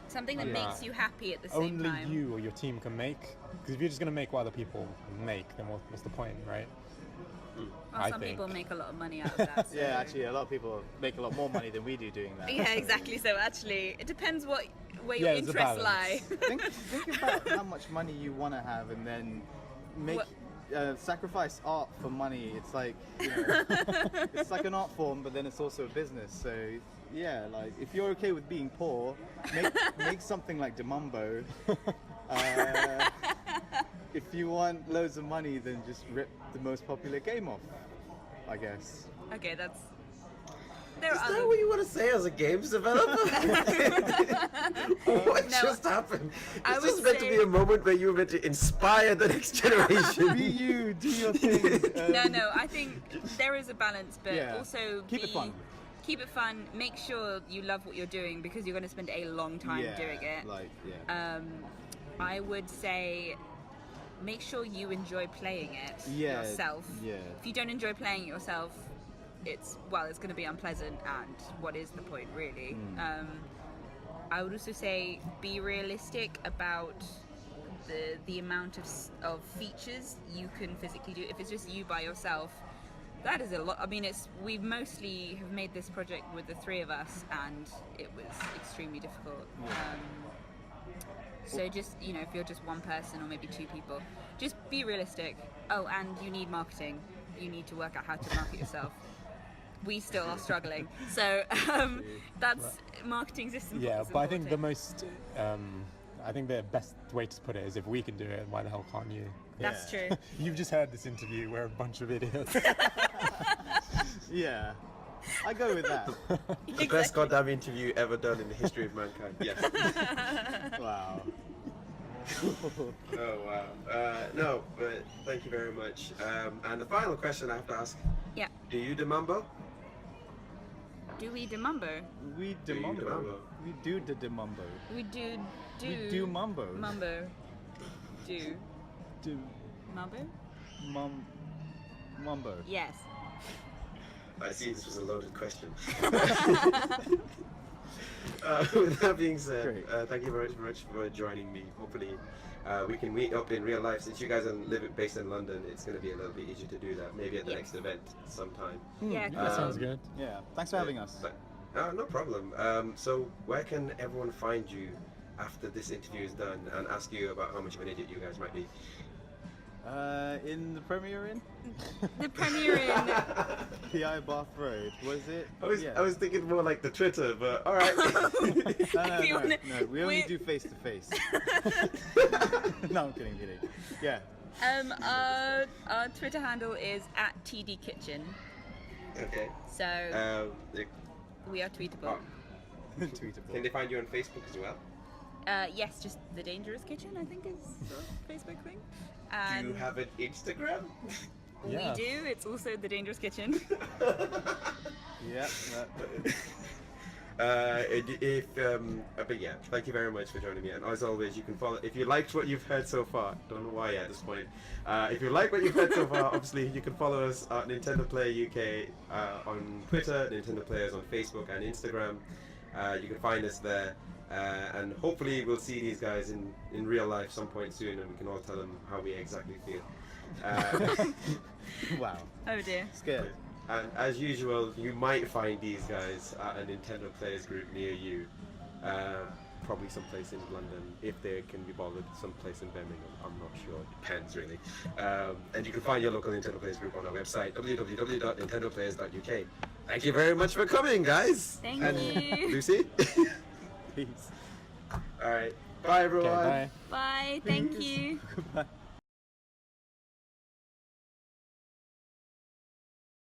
[SPEAKER 4] Something that
[SPEAKER 3] Yeah.
[SPEAKER 4] makes you happy at the same
[SPEAKER 3] only
[SPEAKER 4] time.
[SPEAKER 3] you or your team can make. Because if you're just going to make what other people make, then what's the point, right?
[SPEAKER 4] Well,
[SPEAKER 3] I
[SPEAKER 4] some
[SPEAKER 3] think.
[SPEAKER 4] people make a lot of money out of that. So.
[SPEAKER 2] Yeah, actually, a lot of people make a lot more money than we do doing that.
[SPEAKER 4] Yeah,
[SPEAKER 2] so-
[SPEAKER 4] exactly. So actually, it depends where your
[SPEAKER 3] Yeah, there's a
[SPEAKER 4] interests lie.
[SPEAKER 3] balance.
[SPEAKER 2] Think about how much money you want to have, and then make sacrifice art for money. It's like, you know, it's like an art form, but then it's also a business. So yeah, like if you're okay with being poor, make something like Mambo. If you want loads of money, then just rip the most popular game off, I guess.
[SPEAKER 4] Okay, that's. There
[SPEAKER 1] Is
[SPEAKER 4] are
[SPEAKER 1] that
[SPEAKER 4] other.
[SPEAKER 1] what you want to say as a games developer? What
[SPEAKER 4] No,
[SPEAKER 1] just happened?
[SPEAKER 4] I
[SPEAKER 1] It's
[SPEAKER 4] would
[SPEAKER 1] just meant to
[SPEAKER 4] say-
[SPEAKER 1] be a moment where you were meant to inspire the next generation.
[SPEAKER 2] Be you, do your thing.
[SPEAKER 4] No, I think there is a balance, but
[SPEAKER 2] Yeah.
[SPEAKER 4] also
[SPEAKER 2] Keep it fun.
[SPEAKER 4] Keep it fun. Make sure you love what you're doing because you're going to spend a long time doing it. I would say make sure you enjoy playing it yourself.
[SPEAKER 2] Yeah.
[SPEAKER 4] If you don't enjoy playing it yourself, it's going to be unpleasant, and what is the point, really? I would also say be realistic about the amount of features you can physically do. If it's just you by yourself, that is a lot. I mean, we mostly have made this project with the three of us, and it was extremely difficult. So just, you know, if you're just one person or maybe two people, just be realistic. Oh, and you need marketing. You need to work out how to market yourself. We still are struggling. So that's marketing system.
[SPEAKER 3] Yeah, but I think the most, I think the best way to put it is if we can do it, why the hell can't you?
[SPEAKER 4] That's
[SPEAKER 2] Yeah.
[SPEAKER 4] true.
[SPEAKER 3] You've just heard this interview. We're a bunch of idiots.
[SPEAKER 2] Yeah. I go with that.
[SPEAKER 1] The best goddamn interview ever done in the history of mankind. Yes.
[SPEAKER 2] Wow.
[SPEAKER 1] Oh wow. No, but thank you very much. And the final question I have to ask:
[SPEAKER 4] Yeah.
[SPEAKER 1] do you do Mambo?
[SPEAKER 4] Do we do Mambo?
[SPEAKER 2] We
[SPEAKER 1] Do
[SPEAKER 2] do
[SPEAKER 1] you do
[SPEAKER 2] Mambo.
[SPEAKER 1] Mambo?
[SPEAKER 2] We do the Mambo.
[SPEAKER 4] We do.
[SPEAKER 2] We do Mambo.
[SPEAKER 4] Mambo. Do.
[SPEAKER 2] Do
[SPEAKER 4] Mambo?
[SPEAKER 2] Mambo.
[SPEAKER 4] Yes.
[SPEAKER 1] I see this was a loaded question. With that being said,
[SPEAKER 2] Great.
[SPEAKER 1] thank you very much for joining me. Hopefully, we can meet up in real life. Since you guys are based in London, it's going to be a little bit easier to do that. Maybe at the
[SPEAKER 4] Yeah.
[SPEAKER 1] next event sometime.
[SPEAKER 4] Yeah.
[SPEAKER 3] That sounds good.
[SPEAKER 2] Yeah. Thanks for having us.
[SPEAKER 1] But, no problem. So, where can everyone find you after this interview is done and ask you about how much of an idiot you guys might be?
[SPEAKER 2] In the Premier Inn?
[SPEAKER 4] The premiere in.
[SPEAKER 2] PI Bath Road. What is it?
[SPEAKER 1] I was thinking more like the Twitter, but all right.
[SPEAKER 4] If you wanna-
[SPEAKER 2] No, we only
[SPEAKER 4] we-
[SPEAKER 2] do face to face. No, I'm kidding. Yeah.
[SPEAKER 4] Our Twitter handle is @TDKitchen.
[SPEAKER 1] Okay.
[SPEAKER 4] So
[SPEAKER 1] They-
[SPEAKER 4] we are tweetable.
[SPEAKER 1] Can
[SPEAKER 2] Tweetable.
[SPEAKER 1] they find you on Facebook as well?
[SPEAKER 4] Yes, just The Dangerous Kitchen, I think is the Facebook thing.
[SPEAKER 1] Do
[SPEAKER 4] And
[SPEAKER 1] you have an Instagram?
[SPEAKER 3] Yeah.
[SPEAKER 4] we do. It's also The Dangerous Kitchen.
[SPEAKER 2] Yeah.
[SPEAKER 1] But yeah, thank you very much for joining me. And as always, you can follow. If you liked what you've heard so far, don't know why at this point. If you like what you've heard so far, obviously you can follow us at Nintendo Player UK on Twitter, Nintendo Players on Facebook and Instagram. You can find us there. And hopefully we'll see these guys in real life some point soon, and we can all tell them how we exactly feel.
[SPEAKER 2] Wow.
[SPEAKER 4] Oh dear.
[SPEAKER 2] Scared.
[SPEAKER 1] And as usual, you might find these guys at a Nintendo Players group near you. Probably someplace in London, if they can be bothered, someplace in Birmingham, I'm not sure, depends really. And you can find your local Nintendo Players group on our website, www.nintendoplayers.uk. Thank you very much for coming, guys!
[SPEAKER 4] Thank
[SPEAKER 1] and
[SPEAKER 4] you.
[SPEAKER 1] Lucy?
[SPEAKER 2] Peace.
[SPEAKER 1] Alright, bye everyone!
[SPEAKER 3] Okay, bye.
[SPEAKER 4] Bye. Thank you.
[SPEAKER 2] Bye.